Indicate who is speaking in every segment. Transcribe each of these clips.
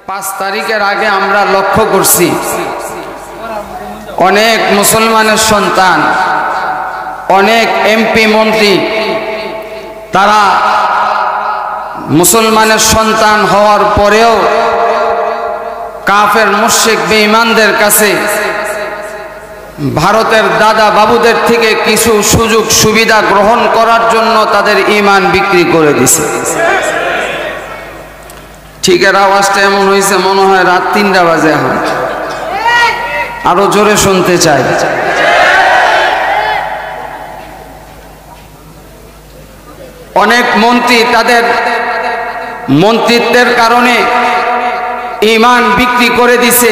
Speaker 1: 5 তারিখের আগে আমরা লক্ষ্য করছি অনেক মুসলমানের সন্তান, অনেক এমপি মন্ত্রী তারা মুসলমানের সন্তান হওয়ার পরেও কাফের মুশরিক বেঈমানদের কাছে ভারতের দাদা বাবুদের থেকে কিছু সুযোগ সুবিধা গ্রহণ করার জন্য তাদের ঈমান বিক্রি করে দিছে। ঠিক এর আওয়াজটা এমন হয়েছে মনে হয় রাত 3টা বাজে। এখন আরো জোরে শুনতে চাই। অনেক মন্ত্রী তাদের মন্ত্রিত্বের কারণে ঈমান বিক্রি করে দিছে।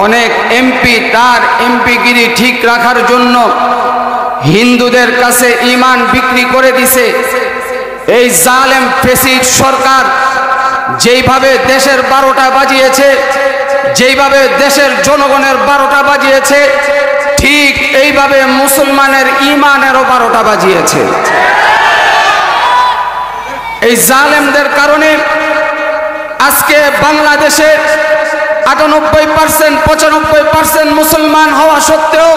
Speaker 1: অনেক এমপি তার এমপিগিরি ঠিক রাখার জন্য হিন্দুদের কাছে ঈমান বিক্রি করে দিছে। এই জালেম ফ্যাসিস্ট সরকার যেইভাবে দেশের 12টা বাজিয়েছে, যেইভাবে দেশের জনগণের 12টা বাজিয়েছে, ঠিক এইভাবে মুসলমানের ঈমানেরও 12টা বাজিয়েছে। এই জালেমদের কারণে আজকে বাংলাদেশে 98% 95% মুসলমান হওয়া সত্ত্বেও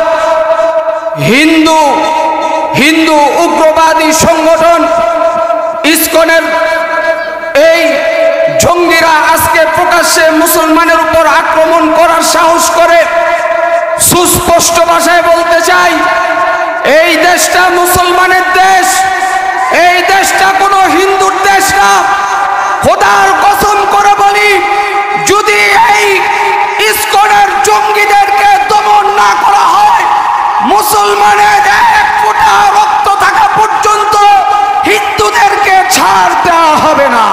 Speaker 1: হিন্দু উগ্রবাদী সংগঠন ইসকনের এই জঙ্গিরা আজকে প্রকাশ্যে মুসলমানের উপর আক্রমণ করার সাহস করে। সুস্পষ্ট ভাষায় বলতে চাই, এই দেশটা মুসলমানের দেশ, এই দেশটা কোনো হিন্দুর দেশ না। খোদার কসম করে বলি, যদি এই ইসকনের জঙ্গিদেরকে দমন না করা হয়, মুসলমানের 1 ফোঁটা রক্ত থাকা পর্যন্ত হিন্দুদেরকে ছাড় দেওয়া হবে না।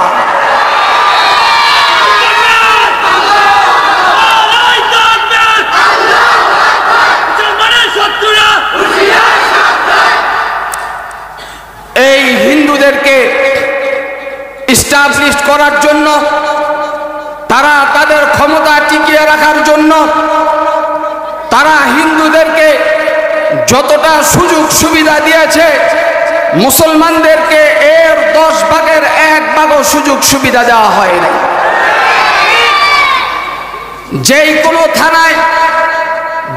Speaker 1: এই হিন্দুদেরকে এস্টাবলিশ করার জন্য, তারা তাদের ক্ষমতা টিকিয়ে রাখার জন্য তারা হিন্দুদেরকে যতটা সুযোগ সুবিধা দিয়েছে, মুসলমানদেরকে এর 10 ভাগের 1 ভাগও সুযোগ সুবিধা দেওয়া হয় না। যেই কোনো থানায়,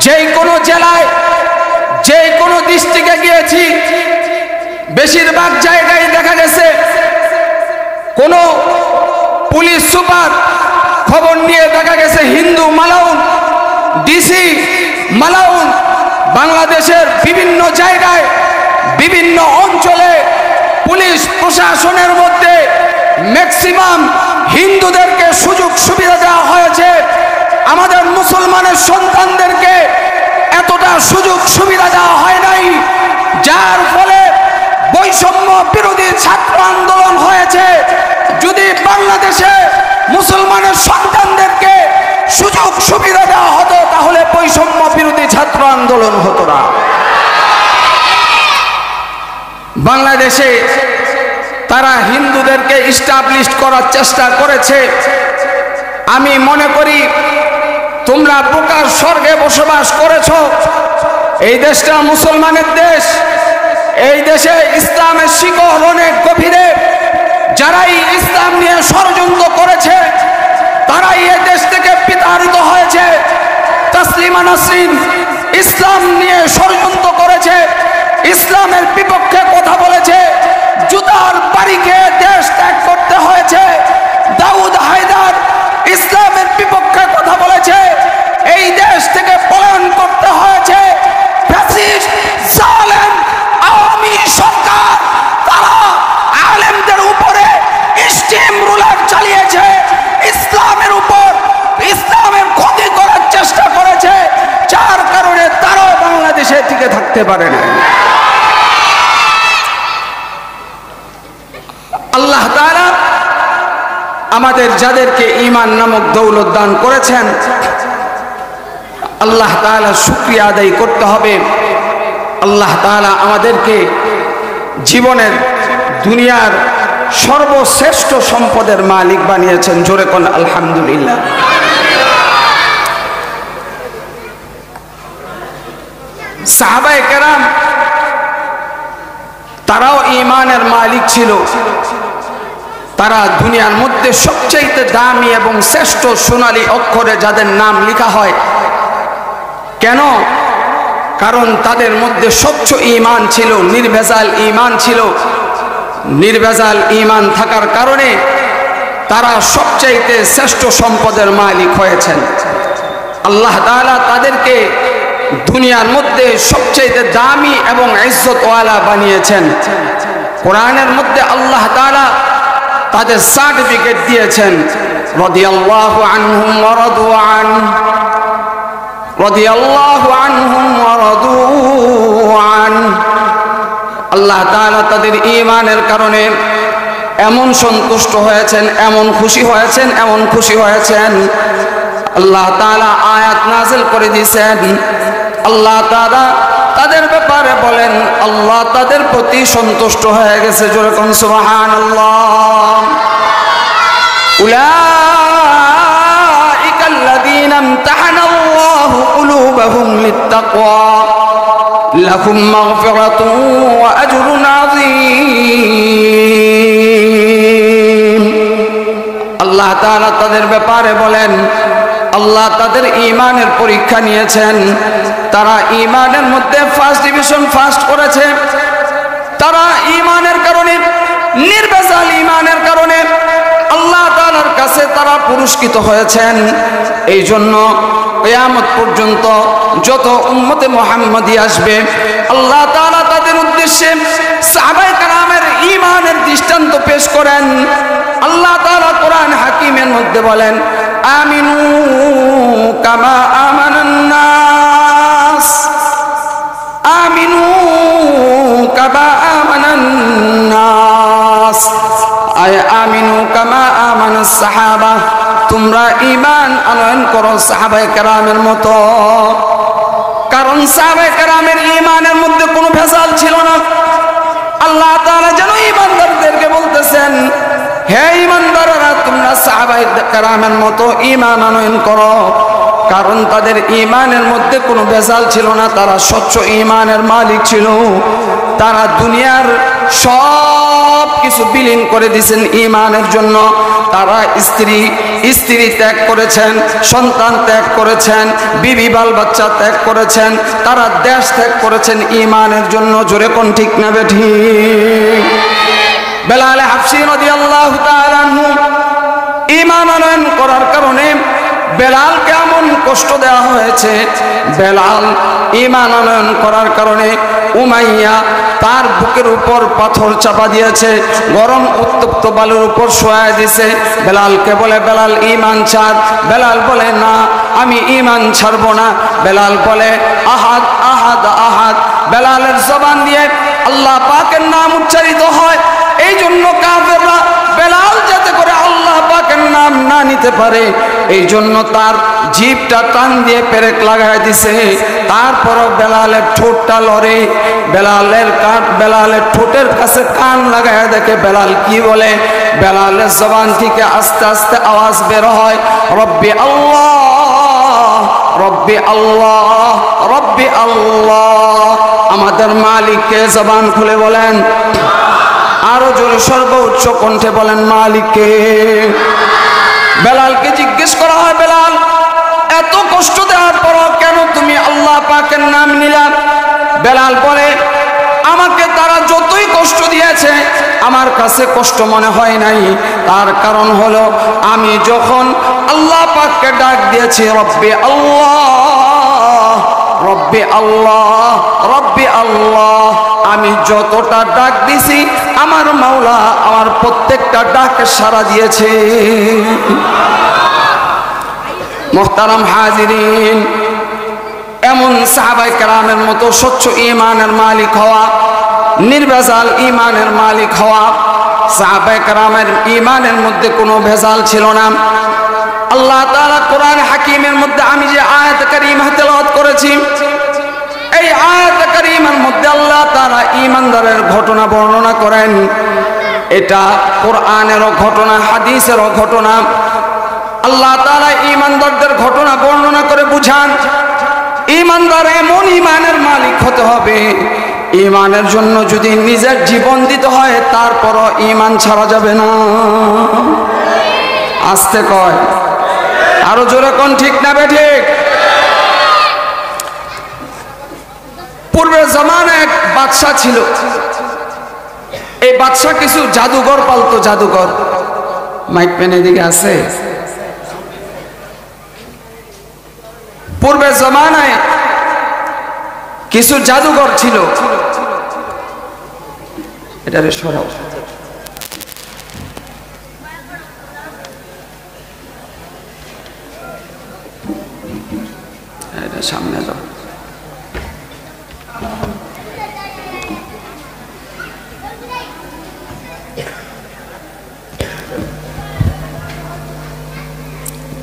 Speaker 1: যেই কোনো জেলায়, যেই কোনো ডিস্ট্রিক্টে গিয়েছি, বেশিরভাগ জায়গায় দেখা গেছে কোনো পুলিশ সুপার খবর নিয়ে দেখা গেছে হিন্দু মালাউন, ডিসি মালাউন। বাংলাদেশের বিভিন্ন জায়গায় বিভিন্ন অঞ্চলে পুলিশ প্রশাসনের মধ্যে ম্যাক্সিমাম হিন্দুদেরকে সুযোগ সুবিধা দেওয়া হয়েছে। আমাদের মুসলমানের সন্তানদেরকে এতটা সুযোগ সুবিধা দেওয়া হয় নাই, যার ফলে বৈষম্য বিরোধী ছাত্র আন্দোলন হয়েছে। যদি বাংলাদেশে মুসলমানের সন্তানদেরকে সুযোগ সুবিধা দেওয়া হতো, তাহলে বৈষম্য বিরোধী ছাত্র আন্দোলন হতো না। বাংলাদেশে তারা হিন্দুদেরকে এস্টাবলিশ করার চেষ্টা করেছে। আমি মনে করি তোমরা বোকার স্বর্গে বসবাস করেছো। এই দেশটা মুসলমানের দেশ। এই দেশে ইসলামের শিকড় অনেক গভীরে। যারাই ইসলাম নিয়ে ষড়যন্ত্র করেছে, তারাই এই দেশ থেকে বিতাড়িত হয়েছে। তাসলিমা নাসরিন ইসলাম নিয়ে ষড়যন্ত্র করেছে, ইসলামের বিপক্ষে কথা বলেছে, জুতার বাড়ি খেয়ে দেশ ত্যাগ করতে হয়েছে। দাউদ হায়দার ইসলামের বিপক্ষে কথা বলেছে, এই দেশ থেকে পলায়ন করতে হয়েছে। ফ্যাসিস্ট জালেম আওয়ামী সরকার তারা আলেমদের উপরে স্টিম রুলার চালিয়েছে, ইসলামের উপর ইসলামের ক্ষতি করার চেষ্টা করেছে, যার কারণে তারাও বাংলাদেশে টিকে থাকতে পারে না। আল্লাহ তাআলা আমাদের যাদেরকে ঈমান নামক দৌলত দান করেছেন, আল্লাহ তাআলা শুকরিয়া আদায় করতে হবে। আল্লাহ তাআলা আমাদেরকে জীবনের দুনিয়ার সর্বশ্রেষ্ঠ সম্পদের মালিক বানিয়েছেন। জোরে কোন আলহামদুলিল্লাহ। সাহাবায়ে কেরাম তারাও ঈমানের মালিক ছিল। তারা দুনিয়ার মধ্যে সবচেয়ে দামি এবং শ্রেষ্ঠ সোনালী অক্ষরে যাদের নাম লেখা হয়। কেন? কারণ তাদের মধ্যে স্বচ্ছ ঈমান ছিল, নির্ভেজাল ঈমান ছিল। নির্ভেজাল ঈমান থাকার কারণে তারা সবচাইতে শ্রেষ্ঠ সম্পদের মালিক হয়েছেন। আল্লাহ তাআলা তাদেরকে দুনিয়ার মধ্যে সবচাইতে দামি এবং ইজ্জতওয়ালা বানিয়েছেন। কোরআনের মধ্যে আল্লাহ তাআলা তাদের সার্টিফিকেট দিয়েছেন, রাদিয়াল্লাহু আনহুম ওয়া রাদু আন, রাদিয়াল্লাহু আনহুম ওয়া রাদু আন। আল্লাহ তাআলা তাদের ঈমানের কারণে এমন সন্তুষ্ট হয়েছেন, এমন খুশি হয়েছেন, এমন খুশি হয়েছেন। আল্লাহ তাআলা আয়াত নাযিল করে দিয়েছেন। আল্লাহ তাআলা তাদের ব্যাপারে বলেন, আল্লাহ তাদের প্রতি সন্তুষ্ট হয়ে গেছে। জোরে কোন সুবহানাল্লাহ। উলাইকাল্লাযীনা ইমতাহানাল্লাহু কুলুবাহুম লিত্তাকওয়া লাহুম মাগফিরাতুন ওয়া আজরুন আযীম। আল্লাহ তাআলা তাদের ব্যাপারে বলেন, আল্লাহ তাদের ঈমানের পরীক্ষা নিয়েছেন। তারা ঈমানের মধ্যে ফার্স্ট ডিভিশন ফার্স্ট করেছে। তারা ঈমানের কারণে, নির্ভেজাল ঈমানের কারণে আল্লাহ তাআলার কাছে তারা পুরস্কৃত হয়েছেন। এই জন্য কিয়ামত পর্যন্ত যত উম্মতে মুহাম্মদী আসবে, আল্লাহ তাআলা তাদের উদ্দেশ্যে সাহাবায়ে কেরামের ঈমানের দৃষ্টান্ত পেশ করেন। আল্লাহ তাআলা কোরআন হাকিমের মধ্যে বলেন, আমিনু কামা আমানান নাস, আমিনু কামা আমানান নাস, আয় আমিনু কামা আমানাস সাহাবা। তোমরা ঈমান আনয়ন করো সাহাবায়ে কেরামের মতো। কারণ সাহাবায়ে কেরামের ঈমানের মধ্যে কোনো ভেজাল ছিল না। আল্লাহ তাআলা যেন ঈমানদারদেরকে বলতেছেন, হে ঈমানদাররা, তোমরা সাহাবায়ে কেরামের মতো ঈমান আনয়ন করো। কারণ তাদের ঈমানের মধ্যে কোনো ভেজাল ছিল না, তারা স্বচ্ছ ঈমানের মালিক ছিল। তারা দুনিয়ার সব কিছু বিলীন করে দিয়েছেন ঈমানের জন্য। তারা স্ত্রী ত্যাগ করেছেন, সন্তান ত্যাগ করেছেন, বিবি বাল বাচ্চা ত্যাগ করেছেন, তারা দেশ ত্যাগ করেছেন ঈমানের জন্য। জোরে কোন ঠিক না বেঠিক? বেলাল হাবশী রাদিয়াল্লাহু তাআলা আনহু ঈমান আনয়ন করার কারণে বেলালকে এমন কষ্ট দেওয়া হয়েছে। বেলাল ঈমান আনয়ন করার কারণে উমাইয়া তার বুকের উপর পাথর চাপা দিয়েছে, গরম উত্তপ্ত বালুর উপর শোয়া দিয়েছে। বেলালকে বলে, বেলাল ঈমান ছাড়। বেলাল বলে, না, আমি ঈমান ছাড়বো না। বেলাল বলে, আহাদ আহাদ আহাদ। বেলালের জবান দিয়ে আল্লাহ পাকের নাম উচ্চারিত হয়। এই জন্য কাফেররা বেলাল যাতে করে আল্লাহ পাকের নাম না নিতে পারে, এই জন্য তার জিভটা টান দিয়ে পেরেক লাগাই দিছে। তারপরও বেলালের ঠোঁটটা লড়ে। বেলালের ঠোঁটের কাছে কান লাগায় দেখে বেলাল কি বলে। বেলালের জবান থেকে আস্তে আস্তে আওয়াজ বের হয়, রব্বি আল্লাহ, রব্বি আল্লাহ, রব্বি আল্লাহ। আমাদের মালিককে জবান খুলে বলেন, আরো জোরে সর্বোচ্চ কণ্ঠে বলেন, মালিককে। বেলালকে জিজ্ঞেস করা হয়, বেলাল, এত কষ্ট দেওয়ার পরও কেন তুমি আল্লাহ পাকের নাম নিলা? বেলাল বলে, আমাকে তারা যতই কষ্ট দিয়েছে আমার কাছে কষ্ট মনে হয় নাই। তার কারণ হলো আমি যখন আল্লাহ পাককে ডাক দিয়েছি, রব্বি আল্লাহ, রব্বি আল্লাহ, রব্বি আল্লাহ, আমি যতটা ডাক দিছি আমার মাওলা আমার প্রত্যেকটা ডাকে সাড়া দিয়েছে। মুহতারাম হাজিরিন, এমন সাহাবায়ে কেরামের মতো স্বচ্ছ ঈমানের মালিক হওয়া, নির্ভেজাল ঈমানের মালিক হওয়া। সাহাবায়ে কেরামের ঈমানের মধ্যে কোনো ভেজাল ছিল না। আল্লাহ তাআলা কোরআন হাকিমের মধ্যে আমি যে আয়াত কারীমা তেলাওয়াত করেছি, এই আয়াত কারীমার মধ্যে আল্লাহ তাআলা ঈমানদারের ঘটনা বর্ণনা করেন। এটা কোরআনেরও ঘটনা, হাদিসেরও ঘটনা। আল্লাহ তাআলা ঈমানদারদের ঘটনা বর্ণনা করে বুঝান, ঈমানদার এমন ঈমানের মালিক হতে হবে, ইমানের জন্য যদি নিজের জীবন দিতে হয় তারপরও ইমান ছাড়া যাবে না। আস্তে কয়, আরো জোরে কোন, ঠিক না বেঠিক? পূর্বের জামানায় এক বাদশা ছিল। এই বাদশা কিছু জাদুঘর পালতো। জাদুঘর, মাইক পেন এদিকে আছে। পূর্বের জামানায় কিছু জাদুঘর ছিল। এটারে সরাও। এটা সামনে যাও।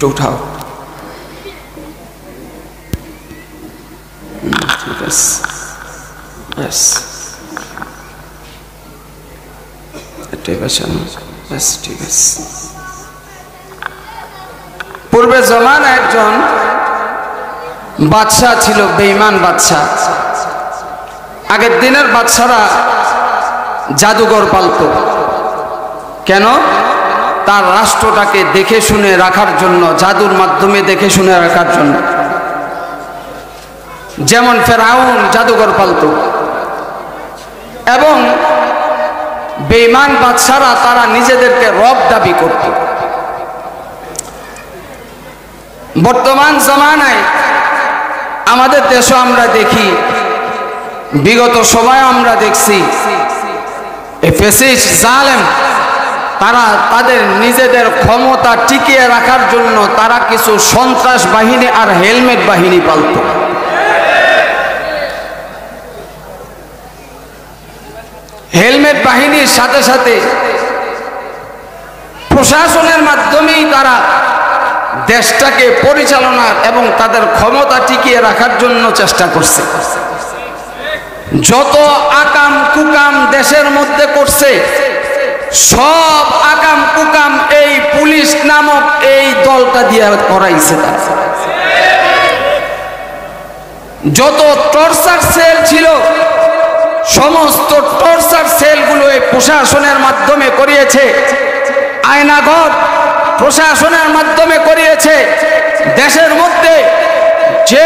Speaker 1: উঠাও। ঠিক আছে, ঠিক আছে। পূর্বে জমানা একজন বাদশা ছিল, বেঈমান বাদশা। আগের দিনের বাদশারা জাদুঘর পালতো। কেন? তার রাষ্ট্রটাকে দেখে শুনে রাখার জন্য, জাদুর মাধ্যমে দেখে শুনে রাখার জন্য। যেমন ফেরাউন জাদুঘর পালতো। এবং বেঈমান বাদশারা তারা নিজেদেরকে রব দাবি করত। বর্তমান জামানায় আমাদের দেশে আমরা দেখি, বিগত সময় আমরা দেখছি, এই ফ্যাসিস্ট জালেম তারা তাদের নিজেদের ক্ষমতা টিকিয়ে রাখার জন্য তারা কিছু সন্ত্রাস বাহিনী আর হেলমেট বাহিনী পালত। হেলমেট বাহিনীর সাথে সাথে প্রশাসনের মাধ্যমেই তারা দেশটাকে পরিচালনা এবং তাদের ক্ষমতা টিকিয়ে রাখার জন্য চেষ্টা করছে। যত আকাম কুকাম দেশের মধ্যে করছে, সব আকাম কুকাম এই পুলিশ নামক এই দলটা দিয়ে করাইছে। যত টর্চার সেল ছিল, সমস্ত টর্চার সেলগুলো এই প্রশাসনের মাধ্যমে করিয়েছে। আয়নাঘর প্রশাসনের মাধ্যমে করিয়েছে। দেশের মধ্যে যে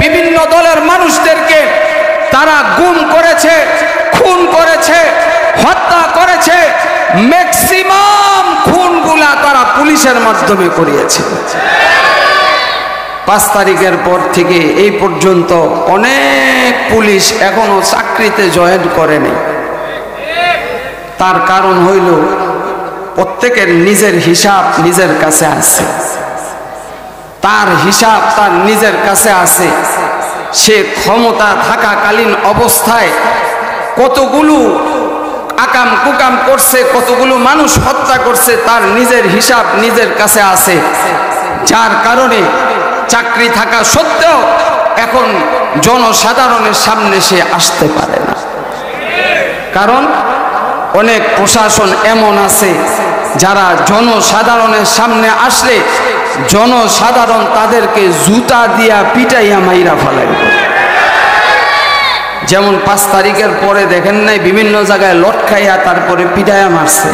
Speaker 1: বিভিন্ন দলের মানুষদেরকে তারা গুম করেছে, খুন করেছে, হত্যা করেছে, ম্যাক্সিমাম খুনগুলা তারা পুলিশের মাধ্যমে করিয়েছে। 5 তারিখের পর থেকে এই পর্যন্ত অনেক পুলিশ এখনো চাকরিতে জয়েন করেনি। তার কারণ হইল প্রত্যেকের নিজের হিসাব নিজের কাছে আছে। তার হিসাব তার নিজের কাছে আছে। সে ক্ষমতা থাকাকালীন অবস্থায় কতগুলো আকাম কুকাম করছে, কতগুলো মানুষ হত্যা করছে, তার নিজের হিসাব নিজের কাছে আছে। যার কারণে চাকরি থাকা সত্ত্বেও এখন জনসাধারণের সামনে সে আসতে পারে না। কারণ অনেক প্রশাসন এমন আছে যারা জনসাধারণের সামনে আসলে জনসাধারণ তাদেরকে জুতা দিয়া পিটাইয়া মাইরা ফেলায়। যেমন 5 তারিখের পরে দেখেন নাই, বিভিন্ন জায়গায় লটকাইয়া তারপরে পিটাইয়া মারছে,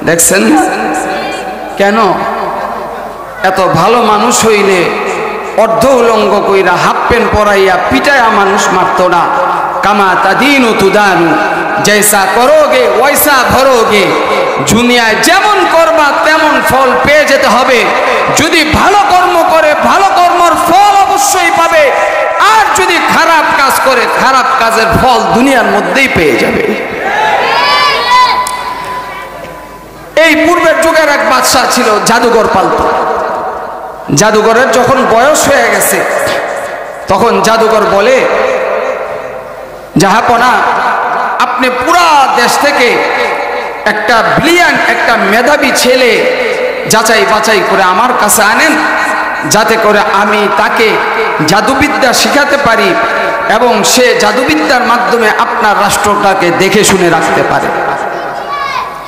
Speaker 1: দেখছেন? কেন? এত ভালো মানুষ হইলে অর্ধ উলঙ্গ কইরা হাফ প্যান্ট পরাইয়া পিটাইয়া মানুষ মারত না। কামা তাদিনু তুদানু, জৈসা করোগে ওইসা ভরোগে। দুনিয়ায় যেমন করবা তেমন ফল পেয়ে যেতে হবে। যদি ভালো কর্ম করে ভালো কর্মর ফল অবশ্যই পাবে, আর যদি খারাপ কাজ করে খারাপ কাজের ফল দুনিয়ার মধ্যেই পেয়ে যাবে। এই পূর্বের যুগের এক বাদশা ছিল, জাদুঘর পালতো। জাদুঘরের যখন বয়স হয়ে গেছে তখন জাদুঘর বলে, জাহাপনা, আপনি পুরা দেশ থেকে একটা ব্রিলিয়ান্ট, একটা মেধাবী ছেলে যাচাই বাছাই করে আমার কাছে আনেন, যাতে করে আমি তাকে জাদুবিদ্যা শিখাতে পারি এবং সে জাদুবিদ্যার মাধ্যমে আপনার রাষ্ট্রটাকে দেখে শুনে রাখতে পারে।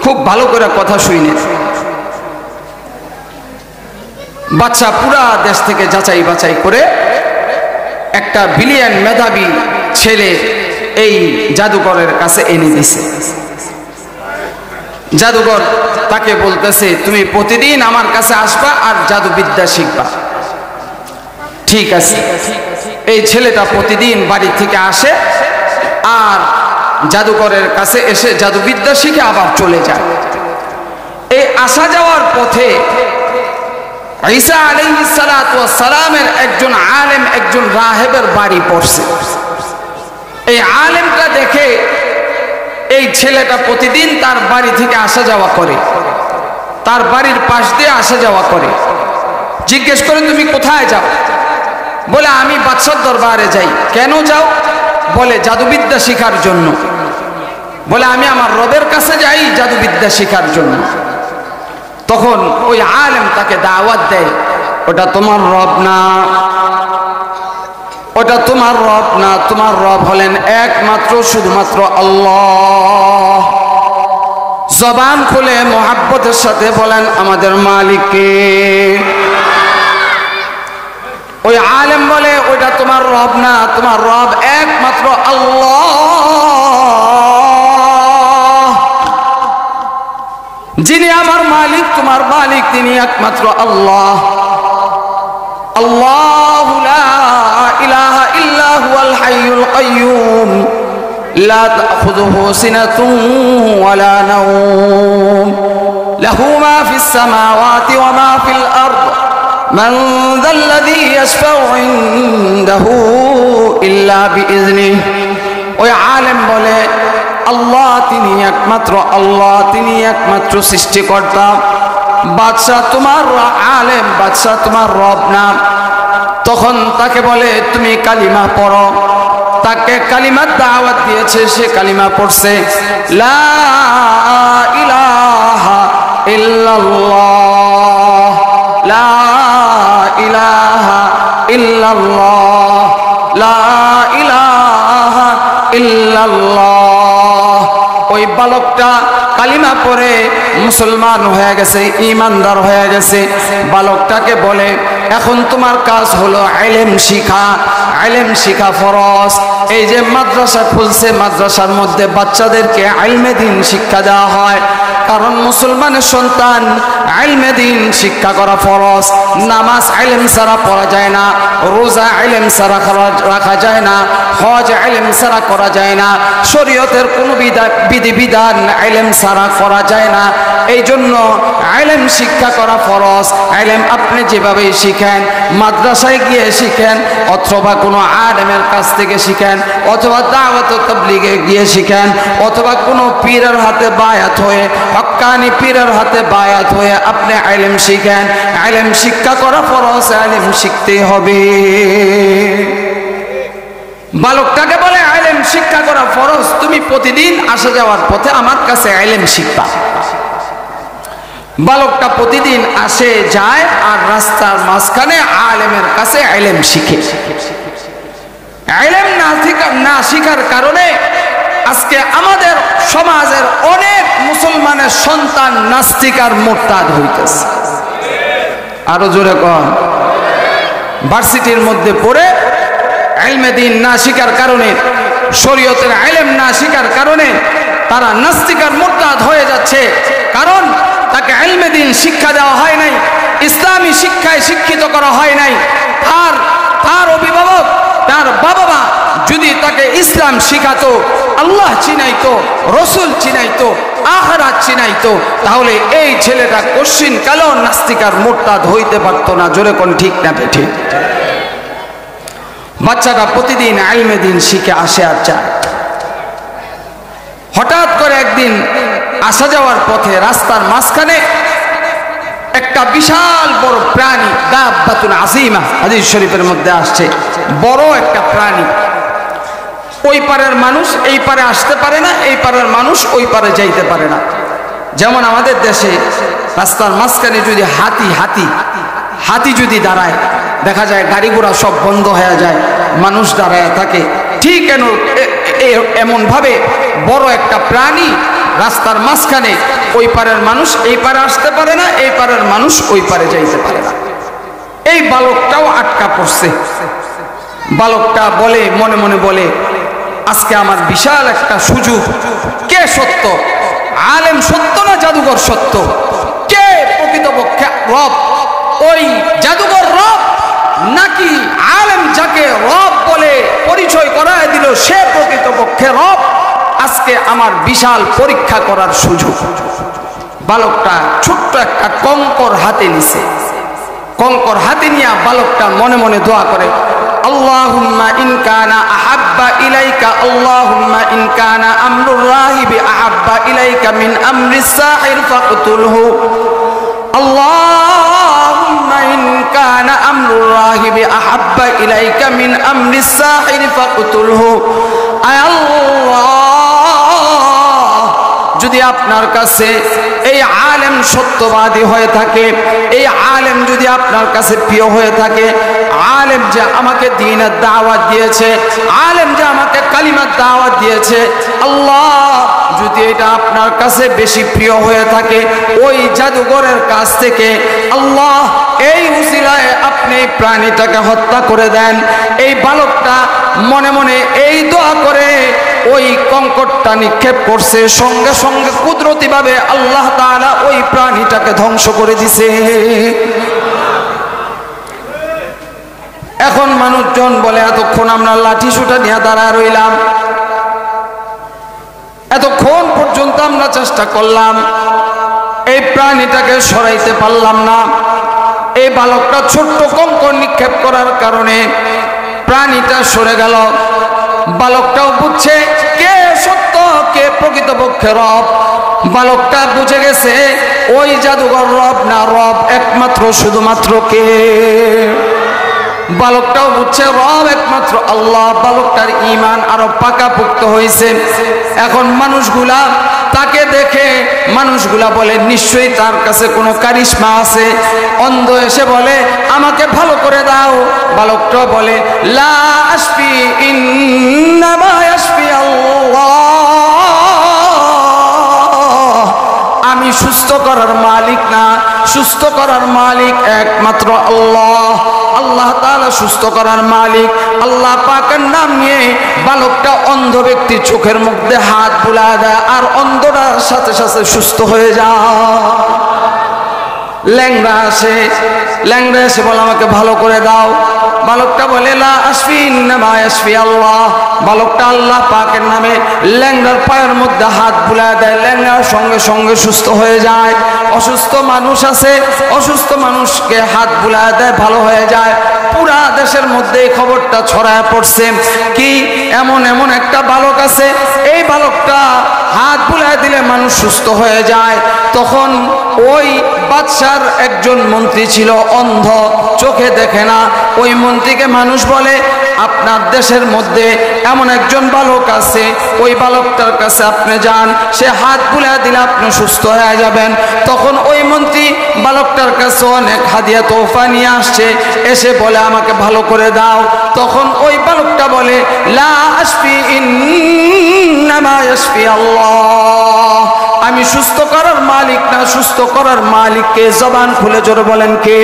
Speaker 1: খুব ভালো করে কথা শুনে বাচ্চা পুরা দেশ থেকে যাচাই বাছাই করে একটা ব্রিলিয়ান্ট মেধাবী ছেলে এই জাদুকরের কাছে এনে দিছে। জাদুকর তাকে বলতেছে, তুমি প্রতিদিন আমার কাছে আসবা আর জাদুবিদ্যা শিখবা। ঠিক আছে। এই ছেলেটা প্রতিদিন বাড়ি থেকে আসে আর জাদুকরের কাছে এসে জাদুবিদ্যা শিখে আবার চলে যায়। এই আসা যাওয়ার পথে ঈসা আলাইহিস সালাতু ওয়াস সালামের একজন আলেম, একজন রাহেবের বাড়ি পড়ছে। এই আলেমটা দেখে এই ছেলেটা প্রতিদিন তার বাড়ি থেকে আসা যাওয়া করে, তার বাড়ির পাশ দিয়ে আসা যাওয়া করে। জিজ্ঞেস করে, তুমি কোথায় যাও? বলে, আমি বাদশার দরবারে যাই। কেন যাও? বলে, জাদুবিদ্যা শিখার জন্য। বলে, আমি আমার রবের কাছে যাই জাদুবিদ্যা শিখার জন্য। তখন ওই আলেম তাকে দাওয়াত দেয়, ওটা তোমার রব না, ওটা তোমার রব না, তোমার রব হলেন একমাত্র শুধুমাত্র আল্লাহ। জবান খুলে মোহাব্বতের সাথে বলেন, আমাদের মালিককে। ওই আলেম বলে, ওইটা তোমার রব না, তোমার রব একমাত্র আল্লাহ। যিনি আমার মালিক, তোমার মালিক, তিনি একমাত্র আল্লাহ। আল্লাহু লা ইলাহা ইল্লা হুয়াল হাইয়ুল কাইয়্যুম লা তাখুযুহু সিনাতুন ওয়ালা নাওম লাহু মা ফিস সামাওয়াতি ওয়া মা ফিল আরদ মান যাল্লাযী ইয়াশফাউ ইনদাহু ইল্লা বিইজনিহি। ওই আলেম বলে, আল্লাহ তিনি একমাত্র আল্লাহ, তিনি একমাত্র সৃষ্টিকর্তা। বাদশাহ তোমার আলেম, বাদশাহ তোমার রব না। তখন তাকে বলে, তুমি কালিমা পড়ো। তাকে কালিমার দাওয়াত দিয়েছে, সে কালিমা পড়ছে, লা ইলাহা ইল্লাল্লাহ, লা ইলাহা ইল্লাল্লাহ, লা ইলাহা ইল্লাল্লাহ। ওই বালকটা কালিমা পড়ে মুসলমান হয়ে গেছে, ঈমানদার হয়ে গেছে। বালকটাকে বলে, এখন তোমার কাজ হলো ইলম শিখা। ইলম শিখা ফরজ। এই যে মাদ্রাসা খুলছে, মাদ্রাসার মধ্যে বাচ্চাদেরকে ইলমে দ্বীন শিক্ষা দেওয়া হয়, কারণ মুসলমানের সন্তান ইলমে দ্বীন শিক্ষা করা ফরজ। নামাজ ইলম ছাড়া পড়া যায় না, রোজা ইলম ছাড়া রাখা যায় না, হজ ইলম ছাড়া করা যায় না, শরীয়তের কোনো বিধিবিধান ইলম ছাড়া করা যায় না। এই জন্য ইলম শিক্ষা করা ফরজ। ইলম আপনি যেভাবে শিখেন, মাদ্রাসায় গিয়ে শিখেন, অথবা কোনো আলেমের কাছ থেকে শিখেন, অথবা দাওয়াত ও তাবলীগে গিয়ে শিখেন, অথবা কোনো পীরের হাতে বায়াত হয়ে, হক্কানি পীরের হাতে বায়াত হয়ে আপনি ইলম শিখেন। ইলম শিক্ষা করা ফরজ, ইলম শিখতে হবে। বালকটাকে বলে, ইলম শিক্ষা করা ফরজ, তুমি প্রতিদিন আসা যাওয়ার পথে আমার কাছে ইলম শিখবা। বালকটা প্রতিদিন আসে যায় আর রাস্তার মাঝখানে আলেমের কাছে ইলম শিখে। ইলম না শিখার কারণে আজকে আমাদের সমাজের অনেক মুসলমানের সন্তান নাস্তিক আর মুরতাদ হইতেছে। আরো জোরে কন। ভার্সিটির মধ্যে পড়ে ইলমে দ্বীন না শিখার কারণে, শরীয়তের ইলম না শিখার কারণে তারা নাস্তিক আর মুরতাদ হয়ে যাচ্ছে। কারণ তাকে ইলমে দ্বীন শিক্ষা দেওয়া হয় নাই, ইসলামী শিক্ষায় শিক্ষিত করা হয় নাই। আর তার অভিভাবক, তার বাবা মা যদি তাকে ইসলাম শিখাতো, আল্লাহ চিনাইতো, রসুল চিনাইতো, আখিরাত চিনাইতো, তাহলে এই ছেলেটা কোশ্চিন কালেও নাস্তিক আর মুরতাদ হইতে পারতো না। জোরে কোন ঠিক না ঠিক? বাচ্চাটা প্রতিদিন ইলমে দ্বীন শিখে আসে আর যায়। হঠাৎ করে একদিন আসা যাওয়ার পথে রাস্তার মাঝখানে একটা বিশাল বড় প্রাণী, দাব্বাতুন আযীমা, হাদিস শরীফের মধ্যে আসছে, বড় একটা প্রাণী। ওই পারের মানুষ এই পারে আসতে পারে না, এই পারের মানুষ ওই পারে যাইতে পারে না। যেমন আমাদের দেশে রাস্তার মাঝখানে যদি হাতি যদি দাঁড়ায়, দেখা যায় গাড়ি ঘোড়া সব বন্ধ হয়ে যায়, মানুষ দাঁড়ায় থাকে। ঠিক এমন ভাবে বড় একটা প্রাণী রাস্তার মাঝখানে, ওই পারের মানুষ এই পারে আসতে পারে না, এই পারের মানুষ ওই পারে যাইতে পারে না। এই বালকটাও আটকা পড়ছে। বালকটা বলে, মনে মনে বলে, আজকে আমার বিশাল একটা সুযোগ। কে সত্য, আলেম সত্য না জাদুঘর সত্য? কে প্রকৃতপক্ষে রব? ওই জাদুঘর রব নাকি আলেম যাকে রব বলে পরিচয় করায় দিল সে প্রকৃতপক্ষে রব? আজকে আমার বিশাল পরীক্ষা করার সুযোগ। বালকটা ছোট্ট একটা কঙ্কর হাতে নিছে। কঙ্কর হাতে নিয়ে বালকটা মনে মনে দোয়া করে, আল্লাহুম্মা ইন কানা আহাব্বা ইলাইকা, আল্লাহুম্মা ইন কানা আমরুর রাহিবি আহাব্বা ইলাইকা মিন আমরিস সাহির ফাকতুলহু, আল্লাহুম্মা ইন কানা আমরুর রাহিবি আহাব্বা ইলাইকা মিন আমরিস সাহির ফাকতুলহু। আয় আল্লাহ, যদি আপনার কাছে এই আলেম সত্যবাদী হয়ে থাকে, এই আলেম যদি আপনার কাছে প্রিয় হয়ে থাকে, আলেম যে আমাকে দ্বীনের দাওয়াত দিয়েছে, আলেম যে আমাকে কালিমার দাওয়াত দিয়েছে, আল্লাহ যদি এটা আপনার কাছে বেশি প্রিয় হয়ে থাকে, ওই জাদুঘরের কাছ থেকে আল্লাহ এই উসিলায় আপনি প্রাণীটাকে হত্যা করে দেন। এই বালকটা মনে মনে এই দোয়া করে ওই কঙ্করটা নিক্ষেপ করছে, সঙ্গে সঙ্গে কুদরতিভাবে আল্লাহ তাআলা ওই প্রাণীটাকে ধ্বংস করে দিছে। এখন মানুষজন বলে এতক্ষণ আমরা লাঠি সুটা নিয়ে দাঁড়ায় রইলাম, এতক্ষণ পর্যন্ত আমরা চেষ্টা করলাম, এই প্রাণীটাকে সরাইতে পারলাম না। এই বালকটা ছোট্ট কঙ্কর নিক্ষেপ করার কারণে প্রাণীটা সরে গেল। বালকটাও বুঝছে কে সত্য, কে প্রকৃতপক্ষে রব। বালকটা বুঝে গেছে ওই জাদুঘর রব না, রব একমাত্র শুধুমাত্র কে? বালকটাও বুঝছে রব একমাত্র আল্লাহ। বালকটার ঈমান আরো পাকাপোক্ত হয়েছে। এখন মানুষগুলা তাকে দেখে মানুষগুলা বলে নিশ্চয়ই তার কাছে কোনো কারিশমা আছে। অন্ধ এসে বলে আমাকে ভালো করে দাও। বালকটা বলে লা আশফি ইন্নামা ইয়াশফি আল্লাহ, আমি সুস্থ করার মালিক না, সুস্থ করার মালিক একমাত্র আল্লাহ। আল্লাহ তাআলা সুস্থ করার মালিক। আল্লাহ পাকের নাম নিয়ে বালকটা অন্ধ ব্যক্তির চোখের মধ্যে হাত বুলায় দেয়, আর অন্ধটার সাথে সাথে সুস্থ হয়ে যায়। ল্যাংড়া আসে, ল্যাংড়া এসে বলে আমাকে ভালো করে দাও। বালকটা বলে লা আশফি ইন্নামা ইয়াশফি আল্লাহ। বালকটা আল্লাহ পাকের নামে ল্যাংড়ার পায়ের মধ্যে হাত বুলায় দেয়, ল্যাংড়ার সঙ্গে সঙ্গে সুস্থ হয়ে যায়। অসুস্থ মানুষ আছে, অসুস্থ মানুষকে হাত বুলায় দেয়, ভালো হয়ে যায়। পুরা দেশের মধ্যে এই খবরটা ছড়ায় পড়ছে কি এমন এমন একটা বালক আছে, এই বালকটা হাত বুলায় দিলে মানুষ সুস্থ হয়ে যায়। তখন ওই বাদশার একজন মন্ত্রী ছিল অন্ধ, চোখে দেখে না। ওই মন্ত্রীকে মানুষ বলে আপনার দেশের মধ্যে এমন একজন বালক আছে, ওই বালকটার কাছে আপনি যান, সে হাত বুলায় দিলে আপনি সুস্থ হয়ে যাবেন। তখন ওই মন্ত্রী বালকটার কাছে অনেক হাদিয়া তোহফা নিয়ে আসছে, এসে বলে আমাকে ভালো করে দাও। তখন ওই বালকটা বলে লা আশফি ইন্নামা ইয়াশফি আল্লাহ, আমি সুস্থ করার মালিক না, সুস্থ করার মালিককে। জবান খুলে জোরে বলেন কে?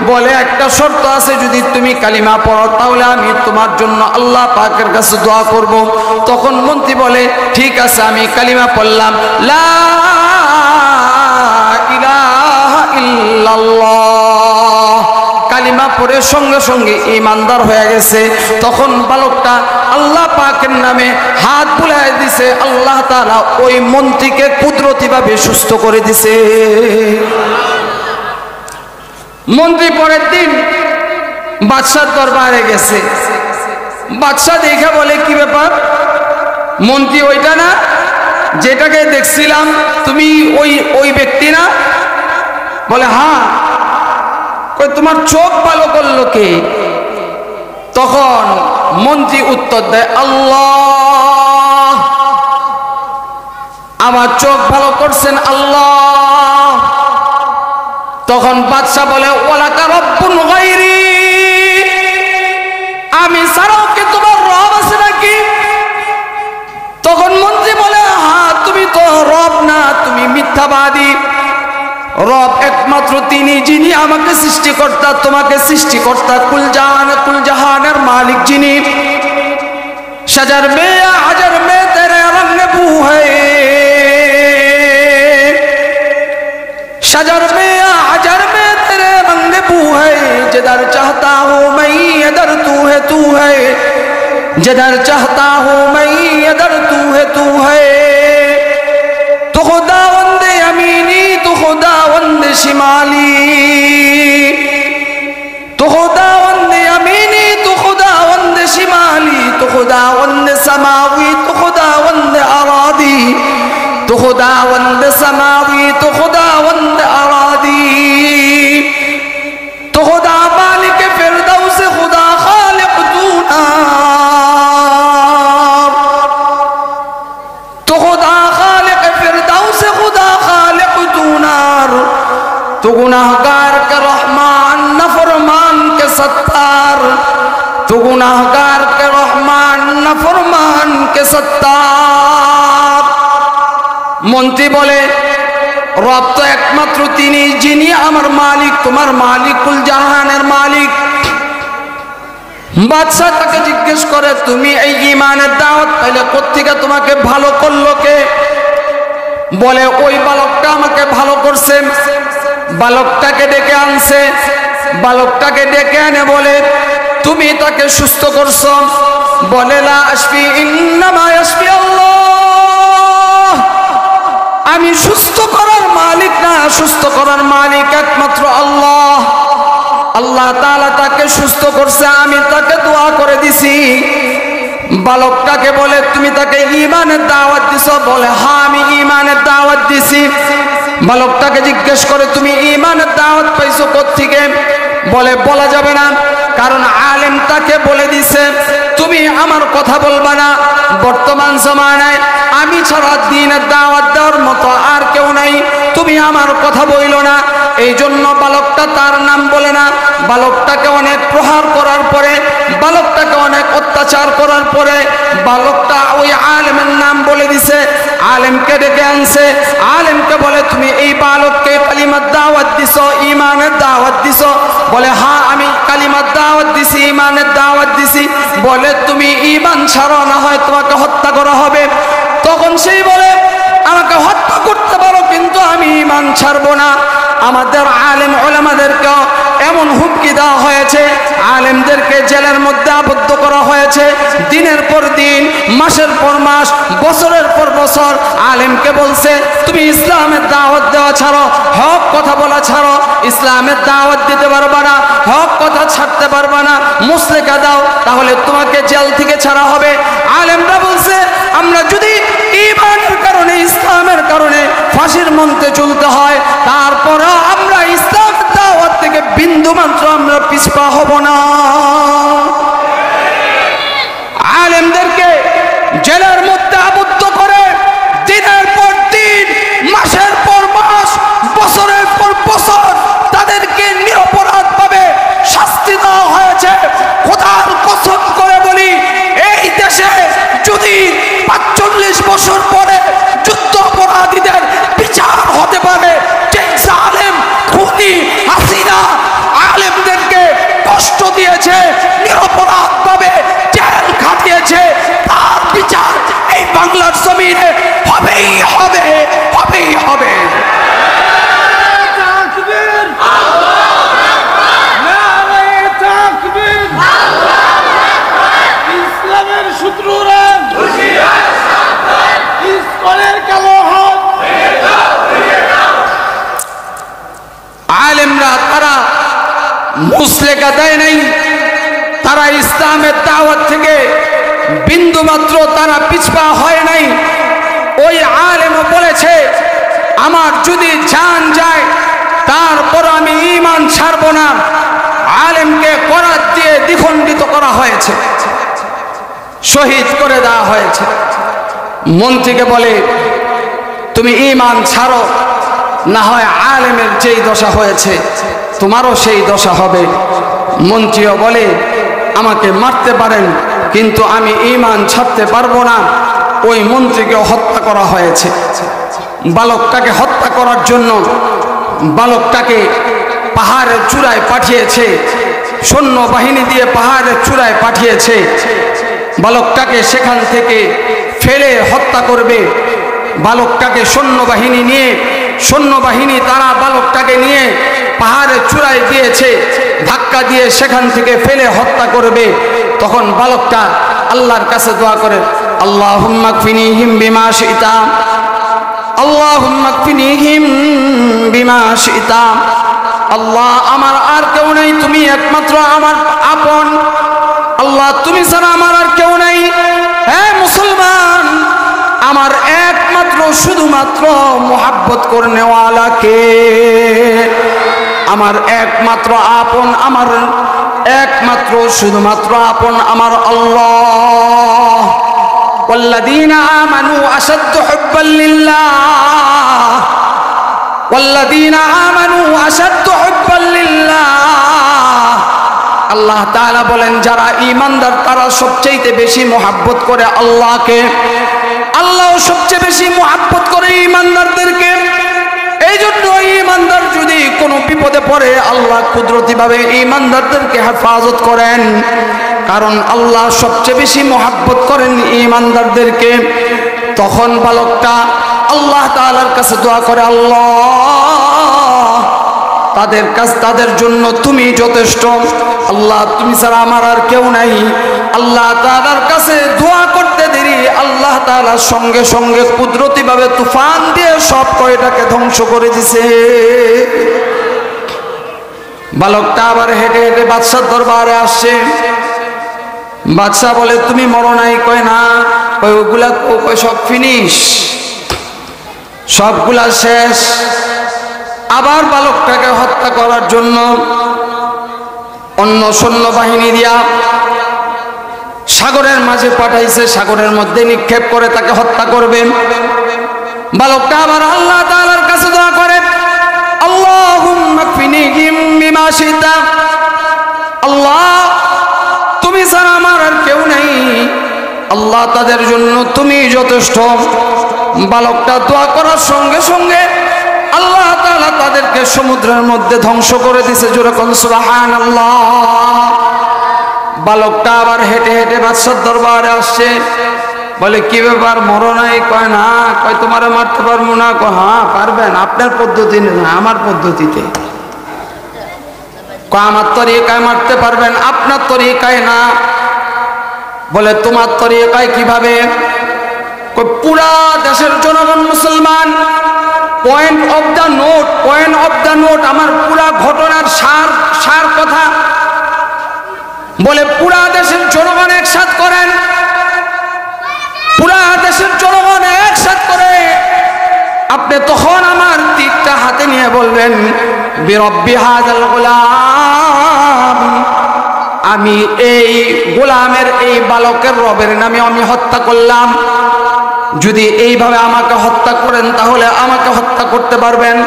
Speaker 1: বলে একটা শর্ত আছে, যদি তুমি কালিমা পড়ো তাহলে আমি তোমার জন্য আল্লাহ পাকের কাছে দোয়া করব। তখন মন্ত্রী বলে ঠিক আছে, আমি কালিমা পড়লাম, লা ইলাহা ইল্লাল্লাহ। কালিমা পড়ে সঙ্গে সঙ্গে ঈমানদার হয়ে গেছে। তখন বালকটা আল্লাহ পাকের নামে হাত বুলায় দিছে, আল্লাহ তাআলা ওই মন্ত্রীকে কুদরতিভাবে সুস্থ করে দিছে। মন্ত্রী পরের দিন বাদশার দরবারে গেছে। বাদশা দেখে বলে কি ব্যাপার? মন্ত্রী ওইটা না যেটাকে দেখছিলাম, তুমি ওই ব্যক্তি না? বলে হ্যাঁ। তোমার চোখ ভালো করলো কে? তখন মন্ত্রী উত্তর দেয় আল্লাহ, আমার চোখ ভালো করছেন আল্লাহ। তখন বাদশা বলে ওয়ালাকা রব্বুন গায়রি, আমি ছাড়াও কি তোমার রব আছে নাকি? তখন মন্ত্রী বলে হ্যাঁ, তুমি তো রব না, তুমি মিথ্যাবাদী। রব একমাত্র তিনি, যিনি আমাকে সৃষ্টিকর্তা, তোমাকে সৃষ্টিকর্তা, কুল জাহানের মালিক যিনি। शजर में या हजर में तेरे रंग बू है, शजर में या हजर में तेरे रंग बू है, जिधर चाहता हूँ मैं इधर तू है, जिधर चाहता हूँ मैं इधर तू है, तो खुदावंद यमीनी तो खुदावंद शिमाली, तो खुदावंद यमीनी तो खुदावंद शिमाली, तो खुदावंद समावी तो खुदावंद अरादी, तो खुदावंद समावी तो खुदावंद अरादी, तो खुदा मालिक फिरदौस खुदा खालिक तू नार, तो खुदा खालिक फिरदौस खुदा खालिक तू नार, तो गुनाहगार के रहमान नफरमान के सत्तार, तो गुनाहगार के रहमान नफरमान के सत्तार। মন্ত্রী বলে রব তো একমাত্র তিনি যিনি আমার মালিক, তোমার মালিকুল জাহানের মালিক। বাদশা তাকে জিজ্ঞেস করে তুমি এই ঈমানের দাওয়াত পাইলে কোত্থেকে, তোমাকে ভালো করলো কে? বলে ওই বালকটা আমাকে ভালো করছে। বালকটাকে ডেকে আনছে, বালকটাকে ডেকে এনে বলে তুমি তাকে সুস্থ করছো? বলে লা আশফি ইন্নামা ইয়াশফি আল্লাহ, আমি সুস্থ করার মালিক না, সুস্থ করার মালিক একমাত্র আল্লাহ। আল্লাহ তাআলা তাকে সুস্থ করছে, আমি তাকে দোয়া করে দিছি। বালকটাকে বলে তুমি তাকে ঈমানের দাওয়াত দিছো? বলে হ্যাঁ আমি ঈমানের দাওয়াত দিছি। বালকটাকে জিজ্ঞেস করে তুমি ঈমানের দাওয়াত পাইছো কোত্থেকে? বলে বলা যাবে না, কারণ আলেম তাকে বলে দিছে তুমি আমার কথা বলবা না। বর্তমান জমানায় আমি ছাড়া দ্বীনের দাওয়াত দেওয়ার মতো আর কেউ নাই, তুমি আমার কথা বইল না। এই জন্য বালকটা তার নাম বলে না। বালকটাকে অনেক প্রহার করার পরে, বালকটাকে অনেক অত্যাচার করার পরে বালকটা ওই আলেমের নাম বলে দিছে। আলেমকে ডেকে আনছে, আলেমকে বলে তুমি এই বালককে কালিমার দাওয়াত দিছো, ঈমানের দাওয়াত দিছো? বলে হ্যাঁ আমি কালিমার দাওয়াত দিছি, ঈমানের দাওয়াত দিছি। বলে তুমি ঈমান ছাড়ো, না হয় তোমাকে হত্যা করা হবে। তখন সেই বলে আমাকে হত্যা করতে পারো, কিন্তু আমি ঈমান ছাড়বো না। আমাদের আলেম ওলামাদেরকে এমন হুমকি দেওয়া হয়েছে, আলেমদেরকে জেলের মধ্যে আবদ্ধ করা হয়েছে। দিনের পর দিন, মাসের পর মাস, বছরের পর বছর আলেমকে বলছে তুমি ইসলামের দাওয়াত দেওয়া ছাড়ো, হক কথা বলা ছাড়ো, ইসলামের দাওয়াত দিতে পারবা না, হক কথা ছাড়তে পারবা না, মুসলেকা দাও, তাহলে তোমাকে জেল থেকে ছাড়া হবে। আলেমরা বলছে আমরা যদি ঈমানের কারণে, ইসলামের কারণে ফাঁসির মঞ্চে চলতে হয়, তারপরেও আমরা ইসলামের দাওয়াত থেকে বিন্দু মাত্র আমরা পিছপা হব না। আলেমদেরকে জেলের মধ্যে আবদ্ধ করে দিনের পর দিন, মাসের পর মাস, বছরের পর বছর তাদেরকে নিরপরাধ ভাবে শাস্তি দেওয়া হয়েছে। খোদার কসম করে বলি, এই দেশে যদি ৪৫ বছর পরে যুদ্ধ অপরাধীদের বিচার হতে পারে, যে জালেম খুনি হাসিনা আলেমদেরকে কষ্ট দিয়েছে, নিরপরাধ ভাবে জেল খাটিয়েছে, তার বিচার এই বাংলার জমিনে হবেই হবে, হবেই হবে।
Speaker 2: ইসলামের শত্রুরা ইসকনের কালো হাত,
Speaker 1: আলেমরা তারা মুসলেকা দেয় নাই, তারা ইসলামের দাওয়াত থেকে বিন্দু মাত্র তারা পিছপা হয় নাই। ওই আলেমও বলেছে আমার যদি জান যায় তারপর আমি ঈমান ছাড়ব না। আলেমকে করাত দিয়ে দ্বিখণ্ডিত করা হয়েছে, শহীদ করে দেওয়া হয়েছে। মন্ত্রীকে বলে তুমি ঈমান ছাড়ো, না হয় আলেমের যেই দশা হয়েছে তোমারও সেই দশা হবে। মন্ত্রীও বলে আমাকে মারতে পারেন, কিন্তু আমি ঈমান ছাড়তে পারবো না। ওই মন্ত্রীকে হত্যা করা হয়েছে। বালকটাকে হত্যা করার জন্য বালকটাকে পাহাড়ের চূড়ায় পাঠিয়েছে, সৈন্যবাহিনী দিয়ে পাহাড়ের চূড়ায় পাঠিয়েছে। বালকটাকে সেখান থেকে ফেলে হত্যা করবে। বালকটাকে সৈন্যবাহিনী তারা বালকটাকে নিয়ে পাহাড়ের চূড়ায় দিয়েছে, ধাক্কা দিয়ে সেখান থেকে ফেলে হত্যা করবে। তখন বালকটা আল্লাহর কাছে দোয়া করে, আল্লাহুম্মা কফিনিহিম বিমা শিতা, আল্লাহুম্মা কফিনিহিম বিমা শিতা। আল্লাহ, আমার আর কেউ নেই, তুমি একমাত্র আমার আপন। আল্লাহ, তুমি ছাড়া আমার আর কেউ নেই। হ্যাঁ মুসলমান, আমার একমাত্র শুধুমাত্র মুহাব্বত করনেওয়ালাকে, আমার একমাত্র আপন, আমার একমাত্র শুধুমাত্র আপন আমার আল্লাহ। ওয়াল্লাযীনা আমানু আশাদ্দু হুব্বাল লিল্লাহ, ওয়াল্লাযীনা আমানু আশাদ্দু হুব্বাল লিল্লাহ। আল্লাহ তাআলা বলেন, যারা ঈমানদার তারা সবচেয়ে বেশি মুহাব্বত করে আল্লাহকে। আল্লাহ সবচেয়ে বেশি মুহাব্বত করে ঈমানদারদেরকে। এই জন্য ঈমানদার যদি কোনো বিপদে পড়ে আল্লাহ কুদরতিভাবে ঈমানদারদেরকে হেফাজত করেন, কারণ আল্লাহ সবচেয়ে বেশি মুহাব্বত করেন ঈমানদারদেরকে। তখন বালকটা আল্লাহ তাআলার কাছে দোয়া করে, আল্লাহ তাদের জন্য তুমি যথেষ্ট। আল্লাহ, তুমি ছাড়া আমার আর কেউ নাই। আল্লাহ তাআলার কাছে দোয়া করতে দেরি আল্লাহ তাআলা সঙ্গে সঙ্গে কুদরতিভাবে তুফান দিয়ে সব কয়টাকে ধ্বংস করে দিছে। বালকটা আবার হেঁটে হেঁটে বাদশার দরবারে আসছে। বাদশাহ বলে, তুমি মরো নাই? কয় না। ওইগুলা সব ফিনিশ, সবগুলা শেষ। আবার বালকটাকে হত্যা করার জন্য অন্য সৈন্যবাহিনী দিয়া সাগরের মাঝে পাঠাইছে, সাগরের মধ্যে নিক্ষেপ করে তাকে হত্যা করবেন। বালকটা আবার আল্লাহ তাআলার কাছে দোয়া করে, আল্লাহুম্মা কফিনিহিম বিমা শিতা। আল্লাহ, তুমি ছাড়া আমার আর কেউ নেই। আল্লাহ, তাদের জন্য তুমি যথেষ্ট। বালকটা দোয়া করার সঙ্গে সঙ্গে আল্লাহ তাআলা তাদেরকে সমুদ্রের মধ্যে ধ্বংস করে দিয়েছে। জোরে কোন সুবহানাল্লাহ। বালকটা আবার হেঁটে হেঁটে বাদশার দরবারে আসছে। বলে, কি ব্যাপার, মরো নাই? কয় না। কয়, তোমারে মারতে পারবো না? কয়, হ্যাঁ পারবেন, আপনার পদ্ধতি না, আমার পদ্ধতিতে। কয়, আমার তরিকায় মারতে পারবেন, আপনার তরিকায় না। বলে, তোমার তরিকায় কিভাবে? কয়, পুরা দেশের জনগণ মুসলমান, পয়েন্ট অফ দ্য নোট, আমার পুরা ঘটনার সার কথা। বলে, পুরা দেশের জনগণ একসাথ করেন, পুরা দেশের জনগণ একসাথ করে আপনি তখন আমার তীরটা হাতে নিয়ে বলবেন, বিরব্বি হাযাল গোলাম, আমি এই গোলামের, এই বালকের রবের নামে আমি হত্যা করলাম। যদি এইভাবে আমাকে হত্যা করেন তাহলে আমাকে হত্যা করতে পারবেন,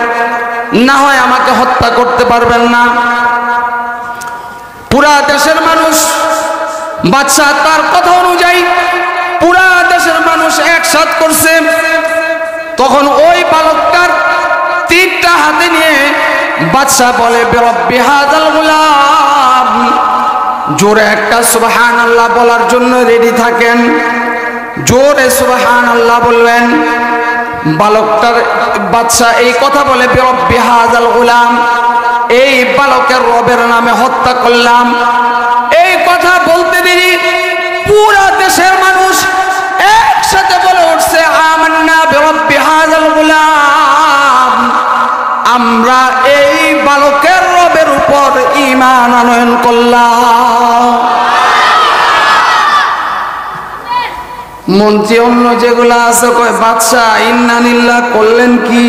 Speaker 1: না হয় আমাকে হত্যা করতে পারবেন না। পুরা দেশের মানুষ, বাদশা তার কথা অনুযায়ী পুরা দেশের মানুষ একসাথ করছে। তখন ওই বালকটার তীরটা হাতে নিয়ে বাদশা বলে, বিরব্বি হাযাল গোলাম। জোরে একটা সুবহানাল্লাহ বলার জন্য রেডি থাকেন। জোরে সুবহানাল্লাহ বলবেন। বালকটার বাদশা এই কথা বলে, বিরব্বি হাযাল গোলাম, এই বালকের রবের নামে হত্যা করলাম। এই কথা বলতে দেরি পুরা দেশের মানুষ একসাথে বলে উঠছে, আমান্না বিরব্বি হাযাল গোলাম, আমরা এই বালকের রবের উপর ঈমান আনয়ন করলাম। মন্ত্রী অন্য যেগুলা আছে কয়, বাদশা ইন্না লিল্লাহ করলেন কি?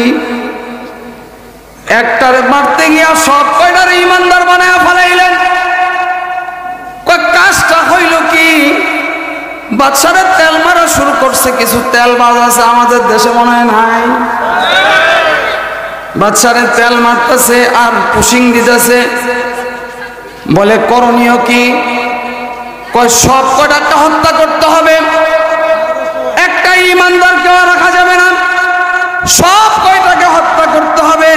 Speaker 1: একটারে মারতে গিয়া সব কয়টার ইমানদার বানায় ফেলাইলেন। কাজটা হইল কি? বাদশারে তেল মারা শুরু করছে। কিছু তেল বাজ আছে আমাদের দেশে মনে হয় নাই। বাদশারে তেল মারতেছে আর পুশিং দিতেছে। বলে, করণীয় কি? কয়, সব কয়টাকে হত্যা করতে হবে, একটা ইমানদারকে রাখা যাবে না, সব কয়টাকে হত্যা করতে হবে।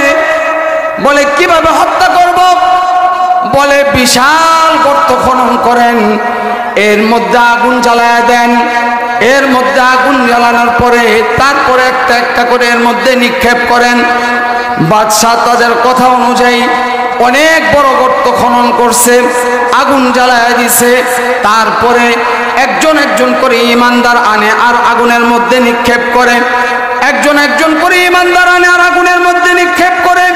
Speaker 1: বলে, কিভাবে হত্যা করব? বলে, বিশাল গর্ত খনন করেন, এর মধ্যে আগুন জ্বালায় দেন। এর মধ্যে আগুন জ্বালানোর পরে তারপরে একটা একটা করে এর মধ্যে নিক্ষেপ করেন। বাদশাহ তাদের কথা অনুযায়ী অনেক বড় গর্ত খনন করছে, আগুন জ্বালায় দিছে। তারপরে একজন একজন করে ইমানদার আনে আর আগুনের মধ্যে নিক্ষেপ করে, একজন একজন করে ইমানদার আনে আর আগুনের মধ্যে নিক্ষেপ করে,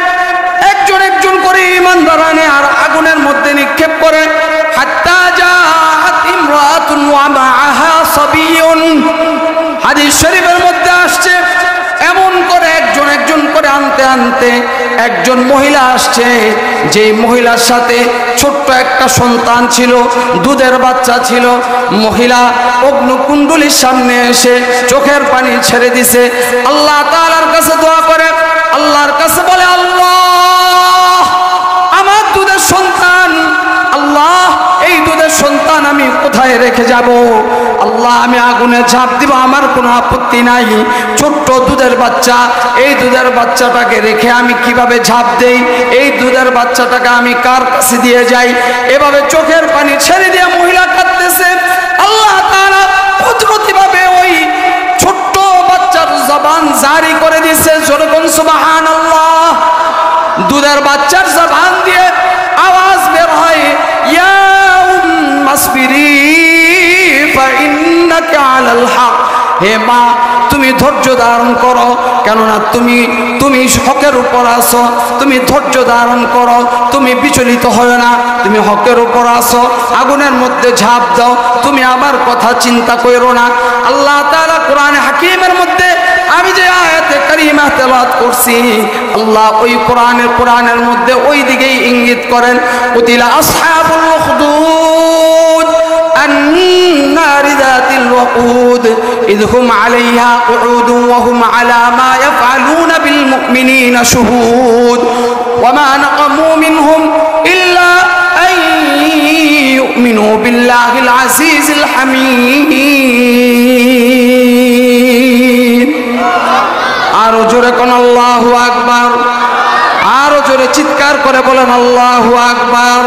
Speaker 1: একজন একজন করে ইমানদার আনে আর আগুনের মধ্যে নিক্ষেপ করে। হাত্তা জাআত ইমরাতুন ওয়া মাআহা সাবিয়ুন, হাদিস শরীফের মধ্যে আসছে এমন করে একজন একজন করে আনতে আনতে একজন মহিলা আসছে, যে মহিলার সাথে ছোট্ট একটা সন্তান ছিল, দুধের বাচ্চা ছিল। মহিলা অগ্নিকুণ্ডলীর সামনে এসে চোখের পানি ছেড়ে দিছে, আল্লাহ তাআলার কাছে দোয়া করে, আল্লাহর কাছে বলে, আল্লাহ আমার দুধের সন্তান, আল্লাহ এই দুধের সন্তান আমি কোথায় রেখে যাব? আল্লাহ আমি আগুনে ঝাঁপ দিব, আমার কোনো আপত্তি নাই। ছোট্ট দুধের বাচ্চা, এই দুধের বাচ্চাটাকে রেখে আমি কিভাবে ঝাঁপ দেই? এই দুধের বাচ্চাটাকে আমি কার কাছে দিয়ে যাই? এভাবে চোখের পানি ছেড়ে দিয়ে মহিলা কাঁদতেছে। আল্লাহ তাআলা কুদরতিভাবে ওই ছোট্ট বাচ্চার জবান জারি করে দিয়েছে। যেরকম সুবহানাল্লাহ, দুধের বাচ্চার জবান দিয়ে আওয়াজ বের হয়, ইয়া উম্মাসবিরি ফাইন্নাকা আলাল হক। হে মা, তুমি ধৈর্য ধারণ করো, কেননা তুমি হকের উপর আছো। তুমি ধৈর্য ধারণ করো, তুমি বিচলিত হয় না, তুমি হকের উপর আছো। আগুনের মধ্যে ঝাঁপ দাও, তুমি আমার কথা চিন্তা করো না। আল্লাহ তাআলা কোরআনে হাকিমের মধ্যে আমি যে আয়াতে কারিমা তেলাওয়াত করছি, আল্লাহ ওই কোরআনের মধ্যে ওই দিকেই ইঙ্গিত করেন। কুতিলা আসহাবুল উখদুদ النار ذات الوقود إذ هم عليها قعود وهم على ما يفعلون بالمؤمنين شهود وما نقموا منهم إلا أن يؤمنوا بالله العزيز الحميد। আরো জোরে কোন আল্লাহু আকবার, আরো জোরে চিৎকার করে বলেন আল্লাহু আকবার।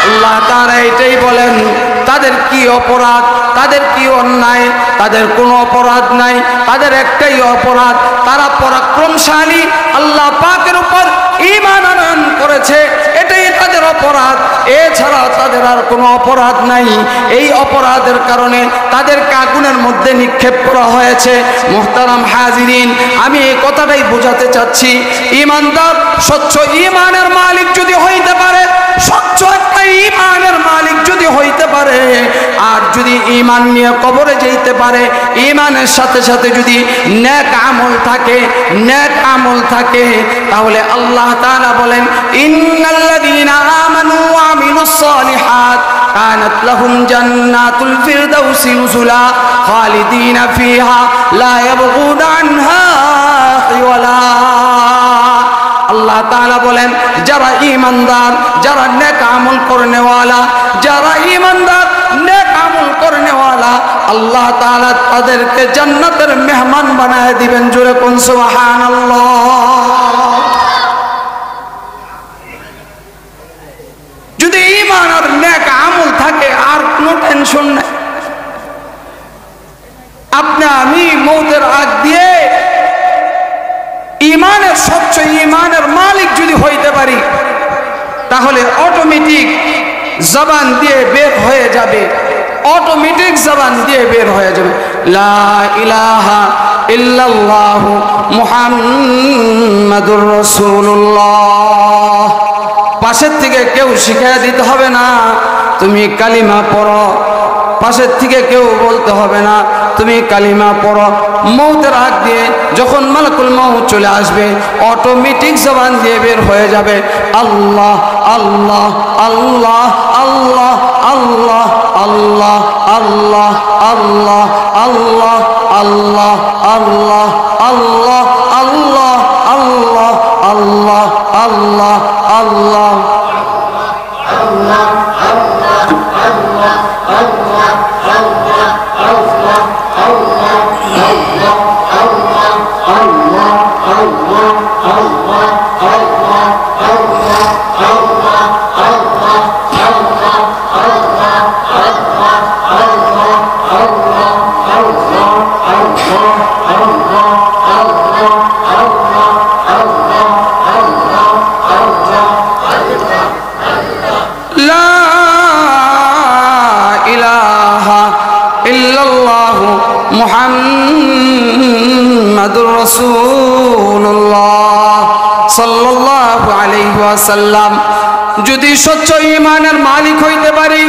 Speaker 1: আল্লাহ তাআলা এটাই বলেন, তাদের কি অপরাধ, তাদের কি অন্যায়? তাদের কোনো অপরাধ নাই, তাদের একটাই অপরাধ, তারা পরাক্রমশালী আল্লাহ পাকের উপর ঈমান আনয়ন করেছে, এটাই তাদের অপরাধ। এছাড়া তাদের আর কোনো অপরাধ নাই। এই অপরাধের কারণে তাদেরকে আগুনের মধ্যে নিক্ষেপ করা হয়েছে। মুহতারাম হাজিরিন, আমি এই কথাটাই বোঝাতে চাচ্ছি, ঈমানদার স্বচ্ছ ঈমানের মালিক যদি হইতে পারে, স্বচ্ছ একটা ঈমানের মালিক যদি হইতে পারে, আর যদি ঈমান নিয়ে কবরে যেতে পারে, ঈমানের সাথে সাথে যদি নেক আমল থাকে, নেক আমল থাকে, তাহলে আল্লাহ তাআলা বলেন, ইন্নাল্লাযীনা আমানু ওয়া আমিলুস সালিহাত কানাত লাহুম জান্নাতুল ফিরদাউসি নুজুলা খালিদিনা ফিহা লা ইয়াবগুনা আনহা হিওয়ালা। আল্লাহ তাআলা বলেন, যারা ঈমানদার, যারা নেক আমল করনেওয়ালা, যারা ঈমানদার নেক আমল করনেওয়ালা, আল্লাহ তাআলা তাদেরকে জান্নাতের মেহমান বানায় দিবেন। জোরে কোন সুবহানাল্লাহ। যদি ঈমান আর নেক আমল থাকে, আর কোনো টেনশন নাই। আপনি আমি মওতের আগ দিয়ে ঈমানের স্বচ্ছ ঈমানের মালিক যদি হইতে পারি, তাহলে অটোমেটিক জবান দিয়ে বের হয়ে যাবে, অটোমেটিক জবান দিয়ে বের হয়ে যাবে, লা ইলাহা ইল্লাল্লাহু মুহাম্মাদুর রাসূলুল্লাহ। পাশের থেকে কেউ শিখিয়ে দিতে হবে না, তুমি কালিমা পড়ো। পাশের থেকে কেউ বলতে হবে না, তুমি কালিমা পড়ো। মওতের আগ দিয়ে যখন মালাকুল মউত চলে আসবে, অটোমেটিক জবান দিয়ে বের হয়ে যাবে, আল্লাহ আল্লাহ আল্লাহ আল্লাহ আল্লাহ আল্লাহ আল্লাহ আল্লাহ আল্লাহ আল্লাহ আল্লাহ আল্লাহ আল্লাহ আল্লাহ আল্লাহ আল্লাহ আল্লাহ রাসূলুল্লাহ সাল্লাল্লাহু আলাইহি ওয়াসাল্লাম। যদি স্বচ্ছ ঈমানের মালিক হইতে পারি,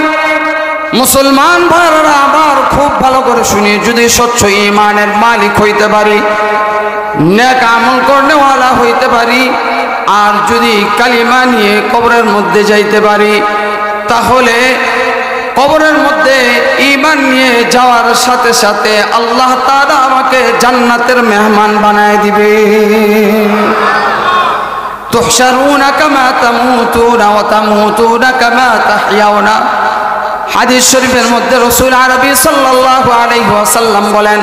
Speaker 1: মুসলমান ভাইরা আবার খুব ভালো করে শুনি, যদি স্বচ্ছ ঈমানের মালিক হইতে পারি, নেক আমল করনেওয়ালা হইতে পারি, আর যদি কালিমা নিয়ে কবরের মধ্যে যাইতে পারি, তাহলে কবরের মধ্যে ঈমান নিয়ে যাওয়ার সাথে সাথে আল্লাহ তাআলা আমাকে জান্নাতের মেহমান বানায় দিবে। তুহশারুনা কামা তামুতুনা ওয়া তামুতুনা কামা তাহইয়াউনা। হাদিস শরীফের মধ্যে রাসূল আরবি সাল্লাল্লাহু আলাইহি ওয়াসাল্লাম বলেন,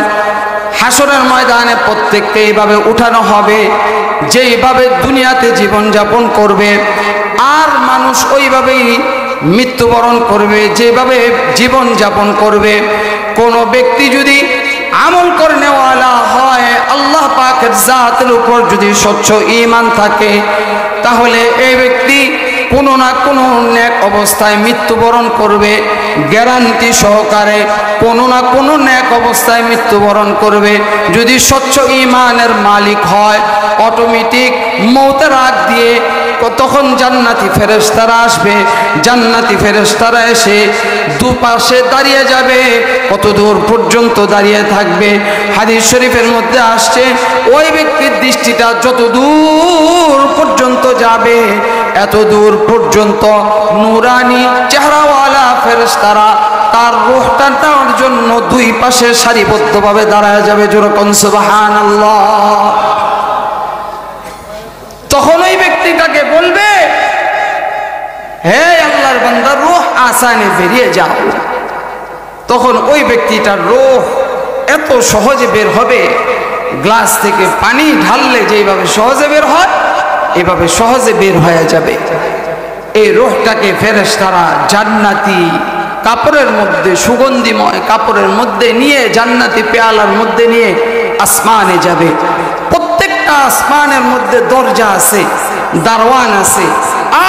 Speaker 1: হাসরের ময়দানে প্রত্যেককে এইভাবে উঠানো হবে যেইভাবে দুনিয়াতে জীবন যাপন করবে, আর মানুষ ওইভাবেই মৃত্যুবরণ করবে যেভাবে জীবন যাপন করবে। কোনো ব্যক্তি যদি আমল করনেওয়ালা হয়, আল্লাহ পাকের জাতের উপর যদি স্বচ্ছ ঈমান থাকে, তাহলে এই ব্যক্তি কোনো না কোনো নেক অবস্থায় মৃত্যুবরণ করবে, গ্যারান্টি সহকারে কোনো না কোনো নেক অবস্থায় মৃত্যুবরণ করবে। যদি স্বচ্ছ ঈমানের মালিক হয়, অটোমেটিক মৌতের আগ দিয়ে তখন জান্নাতি ফেরেশতারা আসবে। জান্নাতি ফেরেশতারা এসে দুপাশে দাঁড়িয়ে যাবে। কত দূর পর্যন্ত দাঁড়িয়ে থাকবে? হাদিস শরীফের মধ্যে আসছে, ওই ব্যক্তির দৃষ্টিটা যত দূর পর্যন্ত যাবে, এত দূর পর্যন্ত নূরানি চেহারাওয়ালা ফেরেশতারা তার রূহটা নেওয়ার জন্য দুই পাশে সারিবদ্ধভাবে দাঁড়ায় যাবে। যেরকম সুবহানাল্লাহ। তখন ওই ব্যক্তিটাকে বলবে, হে আল্লাহর বান্দা, রূহ আসানে বেরিয়ে যাও। তখন ওই ব্যক্তিটার রূহ এত সহজে বের হবে, গ্লাস থেকে পানি ঢাললে যেভাবে সহজে বের হয়, এভাবে সহজে বের হয়ে যাবে। এই রূহটাকে ফেরেশতারা জান্নাতি কাপড়ের মধ্যে, সুগন্ধিময় কাপড়ের মধ্যে নিয়ে, জান্নাতি পেয়ালার মধ্যে নিয়ে আসমানে যাবে। প্রত্যেকটা আসমানের মধ্যে দরজা আছে, দারওয়ান আছে,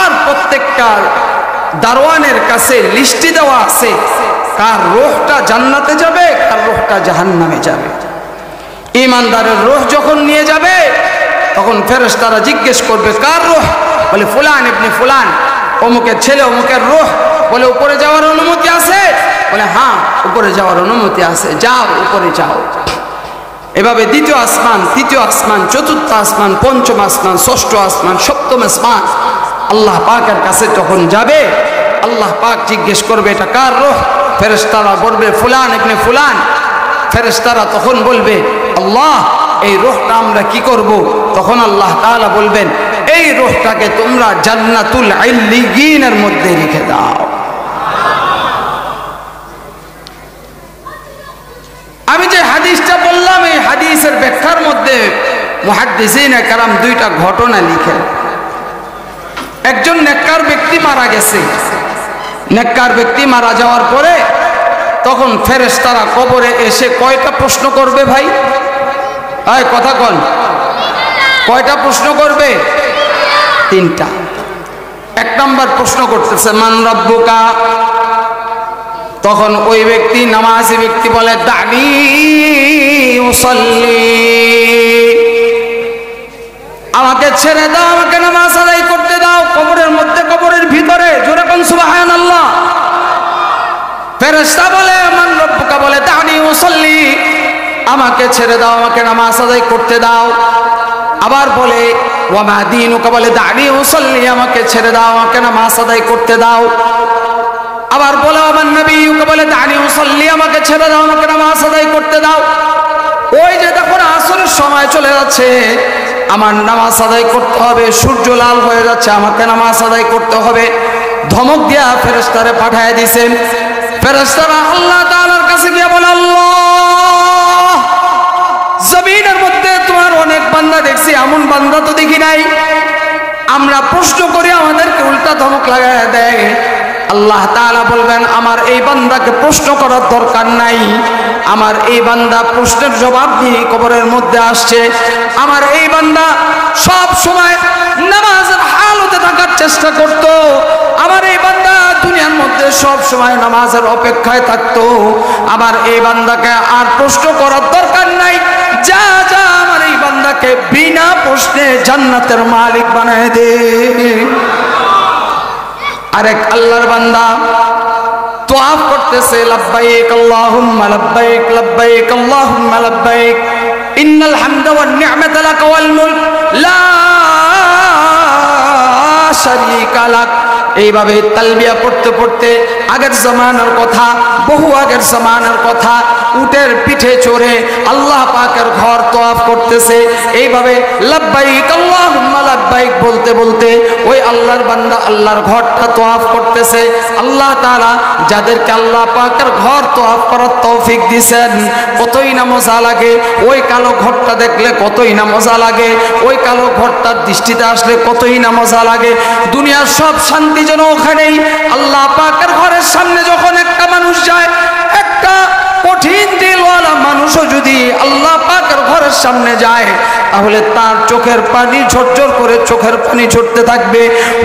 Speaker 1: আর প্রত্যেকটা দারওয়ানের কাছে লিস্টি দেওয়া আছে কার রূহটা জান্নাতে যাবে, কার রূহটা জাহান্নামে যাবে। ঈমানদারের রূহ যখন নিয়ে যাবে, তখন ফেরেশতারা জিজ্ঞেস করবে, কার রূহ? বলে ফুলান ইবনে ফুলান, অমুকের ছেলে, অমুকের রূহ। বলে উপরে যাওয়ার অনুমতি আছে? বলে হ্যাঁ, উপরে যাওয়ার অনুমতি আছে, যাও উপরে যাও। এভাবে দ্বিতীয় আসমান, তৃতীয় আসমান, চতুর্থ আসমান, পঞ্চম আসমান, ষষ্ঠ আসমান, সপ্তম আসমান আল্লাহ পাকের কাছে যখন যাবে, আল্লাহ পাক জিজ্ঞেস করবে, এটা কার রূহ? ফেরেশতারা বলবে ফুলান ইবনে ফুলান। ফেরেশতারা তখন বলবে, আল্লাহ, এই রূহটা আমরা কি করব? তখন আল্লাহ তাআলা বলবেন, এই রূহটাকে তোমরা জান্নাতুল ইল্লিয়িনের মধ্যে রেখে দাও। আমি যে হাদিসটা বললাম, এই হাদিসের ব্যাখ্যার মধ্যে মুহাদ্দিসিনে কেরাম দুইটা ঘটনা লিখেন। একজন নেককার ব্যক্তি মারা গেছে। নেককার ব্যক্তি মারা যাওয়ার পরে তখন ফেরেশতারা কবরে এসে কয়টা প্রশ্ন করবে ভাই? এই কথা কোন? কয়টা প্রশ্ন করবে? তিনটা। এক নম্বর প্রশ্ন করতেছে, মান রাব্বুকা? তখন ওই ব্যক্তি, নামাজি ব্যক্তি বলে, দানি উসাল্লি, আমাকে ছেড়ে দাও, আমাকে নামাজ আদায় করতে দাও। কবরের মধ্যে, কবরের ভিতরে। জোরে কোন সুবহানাল্লাহ। ফেরেশতা বলে, মান রাব্বুকা? বলে দানি উসাল্লি, আমাকে ছেড়ে দাও, আমাকে নামাজ আদায় করতে দাও। আবার বলে ওয়া মা দীনুকা? বলে দানি উসাল্লি, আমাকে ছেড়ে দাও, আমাকে নামাজ আদায় করতে দাও। আবার বলে আমার নবীকে? বলে দানি উসাল্লি, আমাকে ছেড়ে দাও, আমাকে নামাজ আদায় করতে দাও। ওই যে দেখো আসরের সময় চলে যাচ্ছে, আমার নামাজ আদায় করতে হবে। সূর্য লাল হয়ে যাচ্ছে, আমাকে নামাজ আদায় করতে হবে। ধমক দিয়া ফেরেশতারে পাঠিয়ে দিয়েছেন। ফেরেশতারা আল্লাহ তাআলার কাছে গিয়ে বলে, আল্লাহ, জমিনের মধ্যে তোমার অনেক বান্দা দেখছি, এমন বান্দা তো দেখি নাই। আমরা প্রশ্ন করি, আমাদেরকে উল্টা ধমক লাগায় দেয়। আল্লাহ তাআলা বলবেন, আমার এই বান্দাকে প্রশ্ন করার দরকার নাই। আমার এই বান্দা প্রশ্নের জবাব দিয়ে কবরের মধ্যে আসছে। আমার এই বান্দা সব সময় নামাজের হালতে থাকার চেষ্টা করত। আমার এই বান্দা দুনিয়ার মধ্যে সব সময় নামাজের অপেক্ষায় থাকতো। আমার এই বান্দাকে আর প্রশ্ন করার দরকার নাই। যা যা, আমার এই বান্দা বান্দাকে বিনা প্রশ্নে জান্নাতের মালিক বানায় দে। আরেক আল্লাহর বান্দা তোয়াফ করতেছে, লাব্বাইক আল্লাহুম্মা লাব্বাইক লাব্বাইক আল্লাহুম্মা লাব্বাইক ইন্নাল হামদা ওয়ান নি'মাতা লাকা ওয়াল মুলক লা শারীকা লাক। এইভাবে তালবিয়া পড়তে পড়তে আগের জামানার কথা, বহু আগের জামানার কথা, উটের পিঠে চড়ে আল্লাহ পাকের ঘর তোয়াফ করতেছে। এইভাবে লাব্বাইক আল্লাহুম্মা লাব্বাইক বলতে বলতে ওই আল্লাহর বান্দা আল্লাহর ঘরটা তোয়াফ করতেছে। আল্লাহ তাআলা যাদেরকে আল্লাহ পাকের ঘর তোয়াফ করার তৌফিক দিয়েছেন, কতই না মজা লাগে। ওই কালো ঘরটা দেখলে কতই না মজা লাগে, ওই কালো ঘরটার দৃষ্টিতে আসলে কতই না মজা লাগে। দুনিয়ার সব শান্তি যেন ওখানেই। আল্লাহ পাকের ঘরের সামনে যখন একটা মানুষ যায়, একটা কঠিন দিলওয়ালা মানুষও যদি আল্লাহ পাকের ঘরের সামনে যায়, তাহলে তার চোখের পানি ঝরঝর করে চোখের পানি ঝরতে থাকবে।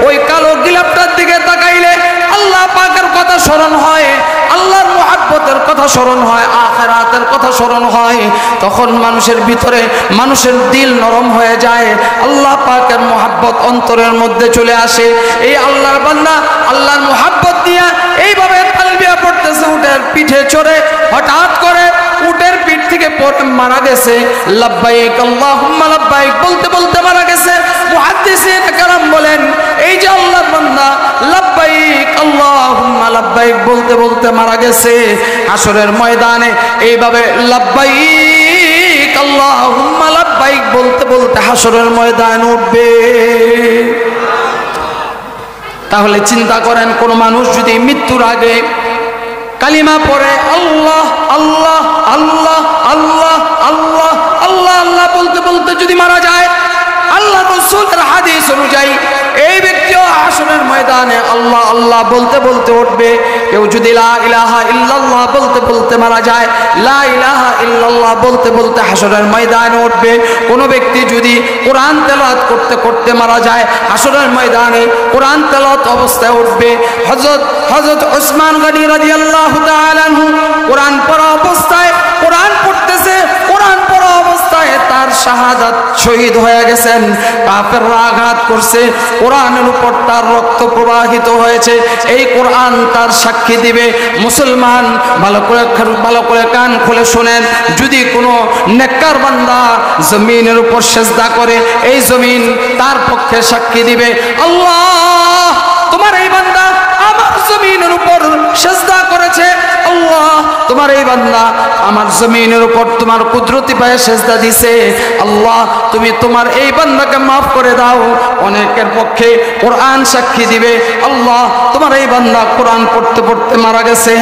Speaker 1: ওই কালো গিলাপটার দিকে তাকাইলে আল্লাহ পাকের কথা স্মরণ হয়, আল্লাহর মুহাব্বতের কথা স্মরণ হয়, আখিরাতের কথা স্মরণ হয়। তখন মানুষের ভিতরে, মানুষের দিল নরম হয়ে যায়, আল্লাহ পাকের মুহাব্বত অন্তরের মধ্যে চলে আসে। এই আল্লাহর বান্দা আল্লাহর মুহাব্বত নিয়ে এইভাবে তালবিয়া পড়তেছে উটের পিঠে চড়ে। হঠাৎ করে উটের পিঠ থেকে পড়ে মারা গেছে। লাব্বাইক আল্লাহুম্মা লাব্বাইক বলতে বলতে মারা গেছে। মুহাদ্দিসিন কেরাম বলেন, এই যে আল্লাহর বান্দা লাব্বাইক আল্লাহুম্মা লাব্বাইক বলতে বলতে মারা গেছে, হাসরের ময়দানে এইভাবে লাব্বাইক আল্লাহুম্মা লাব্বাইক বলতে বলতে হাসরের ময়দানে উঠবে। তাহলে চিন্তা করেন, কোন মানুষ যদি মৃত্যুর আগে কালিমা পড়ে আল্লাহ আল্লাহ আল্লাহ আল্লাহ আল্লাহ আল্লাহ আল্লাহ বলতে বলতে যদি মারা যায়, আল্লাহ রাসূলের হাদিস অনুযায়ী এই ব্যক্তিও হাসরের ময়দানে আল্লাহ আল্লাহ বলতে বলতে উঠবে। কেউ যদি লা ইলাহা ইল্লাল্লাহ বলতে বলতে মারা যায়, লা ইলাহা ইল্লাল্লাহ বলতে বলতে হাসরের ময়দানে উঠবে। কোনো ব্যক্তি যদি কোরআন তেলাওয়াত করতে করতে মারা যায়, হাসরের ময়দানে কোরআন তেলাওয়াত অবস্থায় উঠবে। হযরত ওসমান গনি রাদিয়াল্লাহু তাআলা আনহু কোরআন পড়া অবস্থায় কোরআন পড়তেছে, কোরআন পড়া অবস্থায় তার শাহাদাত শহীদ হয়ে গেছেন। কাফেররা আঘাত করছে, কোরআনের উপর তার রক্ত প্রবাহিত হয়েছে। এই কোরআন তার সাক্ষী দিবে। মুসলমান ভালো করে কান খুলে শোনেন, যদি কোনো নেককার বান্দা জমিনের উপর সেজদা করে, এই জমিন তার পক্ষে সাক্ষী দিবে, আল্লাহ তোমার এই বান্দা আমার জমিনের উপর সেজদা করেছে, আল্লাহ তোমার এই বান্দা আমার জমিনের উপর তোমার কুদরতি পায়ে সেজদা দিছে, আল্লাহ তুমি তোমার এই বান্দাকে মাফ করে দাও। অনেকের পক্ষে কোরআন সাক্ষী দিবে, আল্লাহ তোমার এই বান্দা কোরআন পড়তে পড়তে মারা গেছে,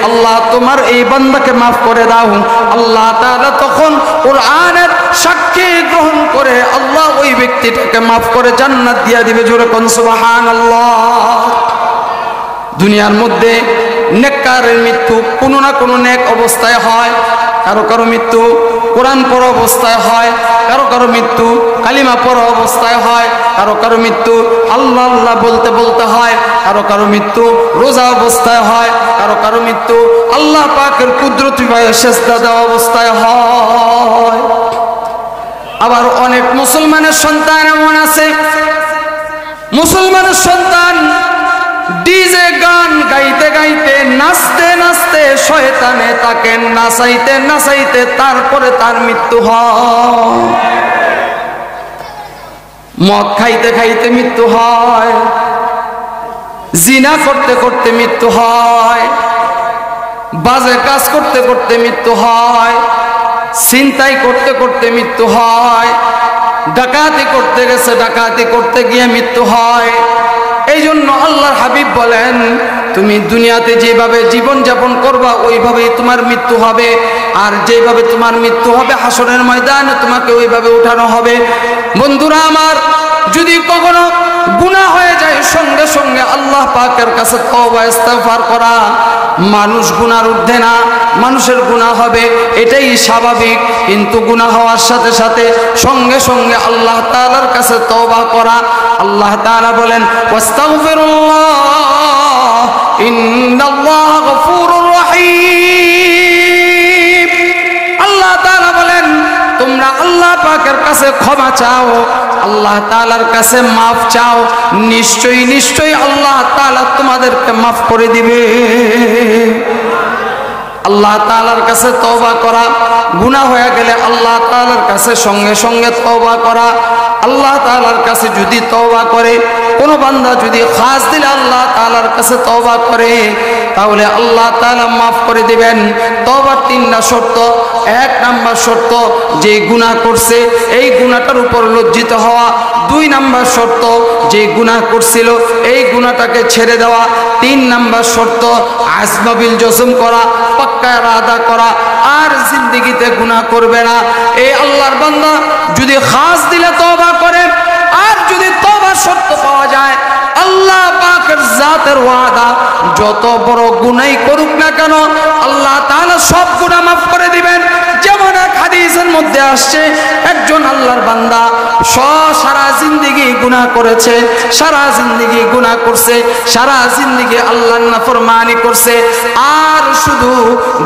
Speaker 1: আল্লাহ তোমার এই বান্দাকে মাফ করে দাও। আল্লাহ তাআলা তখন কোরআনের সাক্ষী গ্রহণ করে আল্লাহ ওই ব্যক্তিটাকে মাফ করে জান্নাত দিয়ে দিবে। জোরে কোন সুবহানাল্লাহ। দুনিয়ার মধ্যে নেককারের মৃত্যু কোনো না কোনো নেক অবস্থায় হয়, কারো কারো মৃত্যু কোরআন পড়া অবস্থায় হয়, কারো কারো মৃত্যু কালিমা পড়া অবস্থায় হয়, কারো কারো মৃত্যু আল্লাহ আল্লাহ বলতে বলতে হয়, কারো কারো মৃত্যু রোজা অবস্থায় হয়, কারো কারো মৃত্যু আল্লাহ পাকের কুদরতি পায়ে সেজদা দেওয়া অবস্থায় হয়। আবার অনেক মুসলমানের সন্তান এমন আছে, মুসলমানের সন্তান ডিজে গান গাইতে গাইতে নাচতে নাচতে শয়তানে তাকে নাচাইতে নাচাইতে তারপরে তার মৃত্যু হয়। মদ খাইতে খাইতে মৃত্যু হয়, জিনা করতে করতে মৃত্যু হয়, বাজে কাজ করতে করতে মৃত্যু হয়, ছিনতাই করতে করতে মৃত্যু হয়, ডাকাতি করতে গেছে ডাকাতি করতে গিয়ে মৃত্যু হয়। এই জন্য আল্লাহর হাবিব বলেন, তুমি দুনিয়াতে যেভাবে জীবন যাপন করবা ওইভাবেই তোমার মৃত্যু হবে, আর যেভাবে তোমার মৃত্যু হবে হাসরের ময়দানে তোমাকে ওইভাবে উঠানো হবে। বন্ধুরা আমার, যদি কখনো গুনাহ হয়ে যায় সঙ্গে সঙ্গে আল্লাহ পাকের কাছে তওবা ইস্তিগফার করা। মানুষ গুনার ঊর্ধ্বে না, মানুষের গুনাহ হবে এটাই স্বাভাবিক, কিন্তু গুনাহ হওয়ার সাথে সাথে সঙ্গে সঙ্গে আল্লাহ তাআলার কাছে তওবা করা। আল্লাহ তাআলা বলেন, ওয়াস্তাগফিরুল্লাহ ইন্নাল্লাহা গফুরুর রহিম। আল্লাহ তাআলা বলেন, তোমরা আল্লাহ পাকের কাছে ক্ষমা চাও, আল্লাহ তাআলার কাছে মাফ চাও, নিশ্চয়ই নিশ্চয়ই আল্লাহ তাআলা তোমাদেরকে মাফ করে দিবে। আল্লাহ তাআলার কাছে তওবা করা, গুনাহ হয়ে গেলে আল্লাহ তাআলার কাছে সঙ্গে সঙ্গে তওবা করা। আল্লাহ তাআলার কাছে যদি তওবা করে, কোন বান্দা যদি খাস দিলে আল্লাহ তাআলার কাছে তওবা করে, তাহলে আল্লাহ তাআলা মাফ করে দিবেন। তওবার তিনটা শর্ত। এক নাম্বার শর্ত, যে গুনাহ করছে এই গুনাহটার উপর লজ্জিত হওয়া। দুই নাম্বার শর্ত, যে গুনাহ করছিল এই গুনাহটাকে ছেড়ে দেওয়া। তিন নাম্বার শর্ত, আজম বিল জজম করা, পাক্কা ইরাদা করা, আর জিন্দেগিতে গুনাহ করবে না। এই আল্লাহর বান্দা যদি খাস দিলে তওবা করে, আর যদি তওবার শর্ত পাওয়া যায়, আল্লাহ পাকের জাতের ওয়াদা, যত বড় গুনাহই করুক না কেন আল্লাহ তাআলা সব গুনাহ মাফ করে দিবেন। যেমন এক হাদিসের মধ্যে আসছে, একজন আল্লাহর বান্দা সারা জিন্দেগি গুনাহ করেছে, সারা জিন্দেগি গুনাহ করছে, সারা জিন্দেগি আল্লাহর নাফরমানি করছে, আর শুধু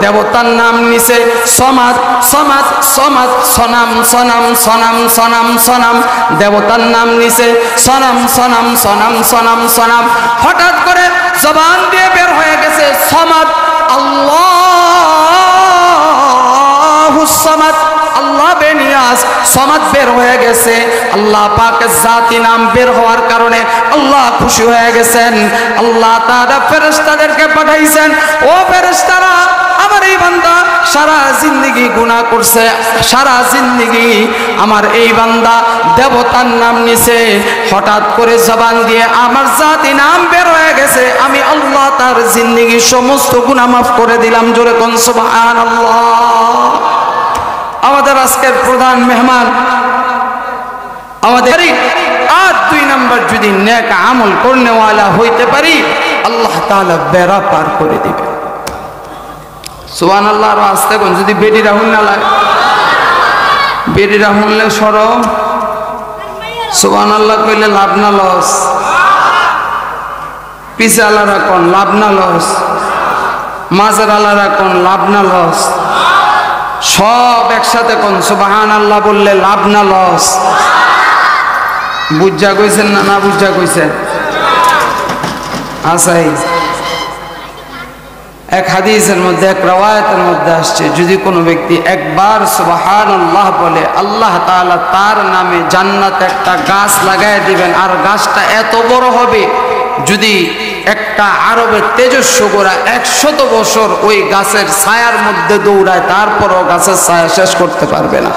Speaker 1: দেবতার নাম নিছে, সমাদ সমাদ সমাদ, সনাম সনাম সনাম সনাম সনাম, দেবতার নাম নিছে, সনাম সনাম সনাম সনাম সনাম। হঠাৎ করে জবান দিয়ে বের হয়ে গেছে সমাদ, আল্লাহুস সামাদ, আল্লাহ বেনিয়াজ, সমাদ বের হয়ে গেছে। আল্লাহ পাকের জাতি নাম বের হওয়ার কারণে আল্লাহ খুশি হয়ে গেছেন। আল্লাহ তাআলা ফেরেশতাদেরকে পাঠাইছেন, ও ফেরেশতারা, আমার এই বান্দা সারা জিন্দেগি গুনাহ করছে, সারা জিন্দেগি আমার এই বান্দা দেবতার নাম নিছে, হঠাৎ করে জবান দিয়ে আমার জাতি নাম বের হয়ে গেছে, আমি আল্লাহ তার জিন্দেগির সমস্ত গুনাহ মাফ করে দিলাম। জোরে কোন সুবহানাল্লাহ। আমাদের আজকের প্রধান মেহমান আমাদের, আর দুই নাম্বার যদি নেক আমল করনেওয়ালা হইতে পারি, আল্লাহ তাআলা বেড়া পার করে দিবে। সুবহানাল্লাহ। আর আস্তে কোন যদি বেডি রাহুল না লাগে, বেডি রাহুললে সর, সুবহানাল্লাহ কইলে লাভ না লস, পিছে আলারা কোন লাভ না লস, মাঝের আলারা কোন লাভ না লস, সব একসাথে কোন সুবহানাল্লাহ বললে লাভ না লস। বুঝা কইছেন না না বুঝা কইছেন? আসাই এক হাদিসের মধ্যে, এক রওয়ায়াতের মধ্যে আসছে, যদি কোনো ব্যক্তি একবার সুবহানাল্লাহ বলে, আল্লাহ তাআলা তার নামে জান্নাতে একটা গাছ লাগাই দিবেন, আর গাছটা এত বড় হবে, যদি একটা আরবের তেজস্ব গোরা 100 বছর ওই গাছের ছায়ার মধ্যে দৌড়ায়, তারপরও গাছের ছায়া শেষ করতে পারবে না।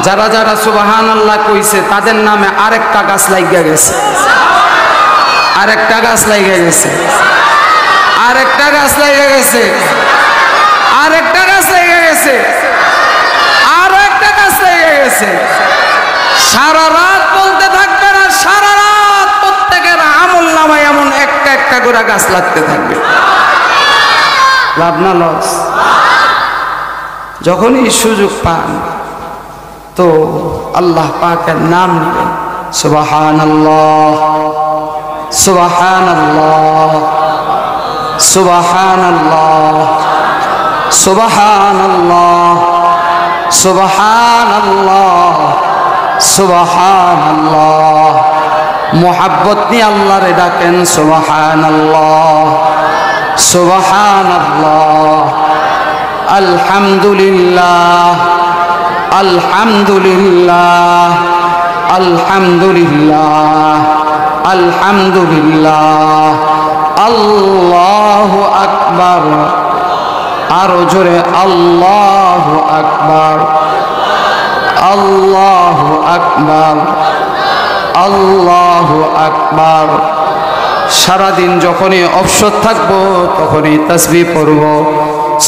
Speaker 1: যারা যারা সুবহানাল্লাহ কইছে তাদের নামে আরেকটা গাছ লাগিয়া গেছে, আরেকটা গাছ লাগিয়া গেছে, আরেকটা গাছ লাগিয়া গেছে, আরেকটা গাছ লাগিয়া গেছে, আরো একটা গাছ লাগিয়া গেছে। সারা রাত বলতে থাকবে না, সারা রাত প্রত্যেকের আমল নামায় এমন একটা একটা করে গাছ লাগতে থাকবে। লাভ না লস? যখনই সুযোগ পান তো আল্লাহ পাকের নাম নেবেন, সুবহানাল্লাহ সুবহানাল্লাহ সুবহানাল্লাহ সুবহানাল্লাহ সুবহানাল্লাহ সুবহানাল্লাহ। মোহাব্বত নিয়ে আল্লাহরে ডাকেন, সুবহানাল্লাহ সুবহানাল্লাহ। আলহামদুলিল্লাহ আলহামদুলিল্লাহ আলহামদুলিল্লাহ আলহামদুলিল্লাহ। আল্লাহু আকবার। আরো জোরে আল্লাহু আকবার আল্লাহু আকবার আল্লাহু আকবার। সারাদিন যখনই অবসর থাকবো তখনই তাসবিহ পড়ব,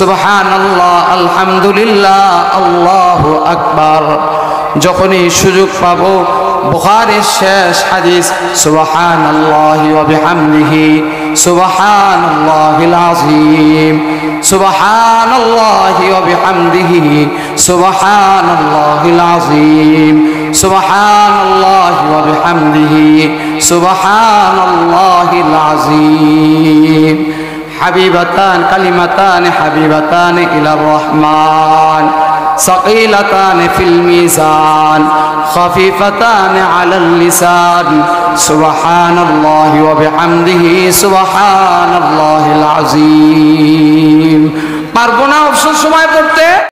Speaker 1: সুবহানাল্লাহ আলহামদুলিল্লাহ আল্লাহু আকবার। যখনই সুযোগ পাবো বুখারীর শেষ হাদিস, সুবহানাল্লাহি ওয়া বিহামদিহি সুবহানাল্লাহিল আযীম সুবহানাল্লাহি ওয়া বিহামদিহি সুবহানাল্লাহিল আযীম সুবহানাল্লাহি ওয়া বিহামদিহি সুবহানাল্লাহিল আযীম। হাবিবাতান কালিমাতান হাবিবাতান ইলার রহমান সাকিলাতান ফিল মিজান খাফিফাতান আলাল লিসান সুবহানাল্লাহি ওয়া বিহামদিহি সুবহানাল্লাহিল আযীম। পারবো না অবসর সময় পড়তে।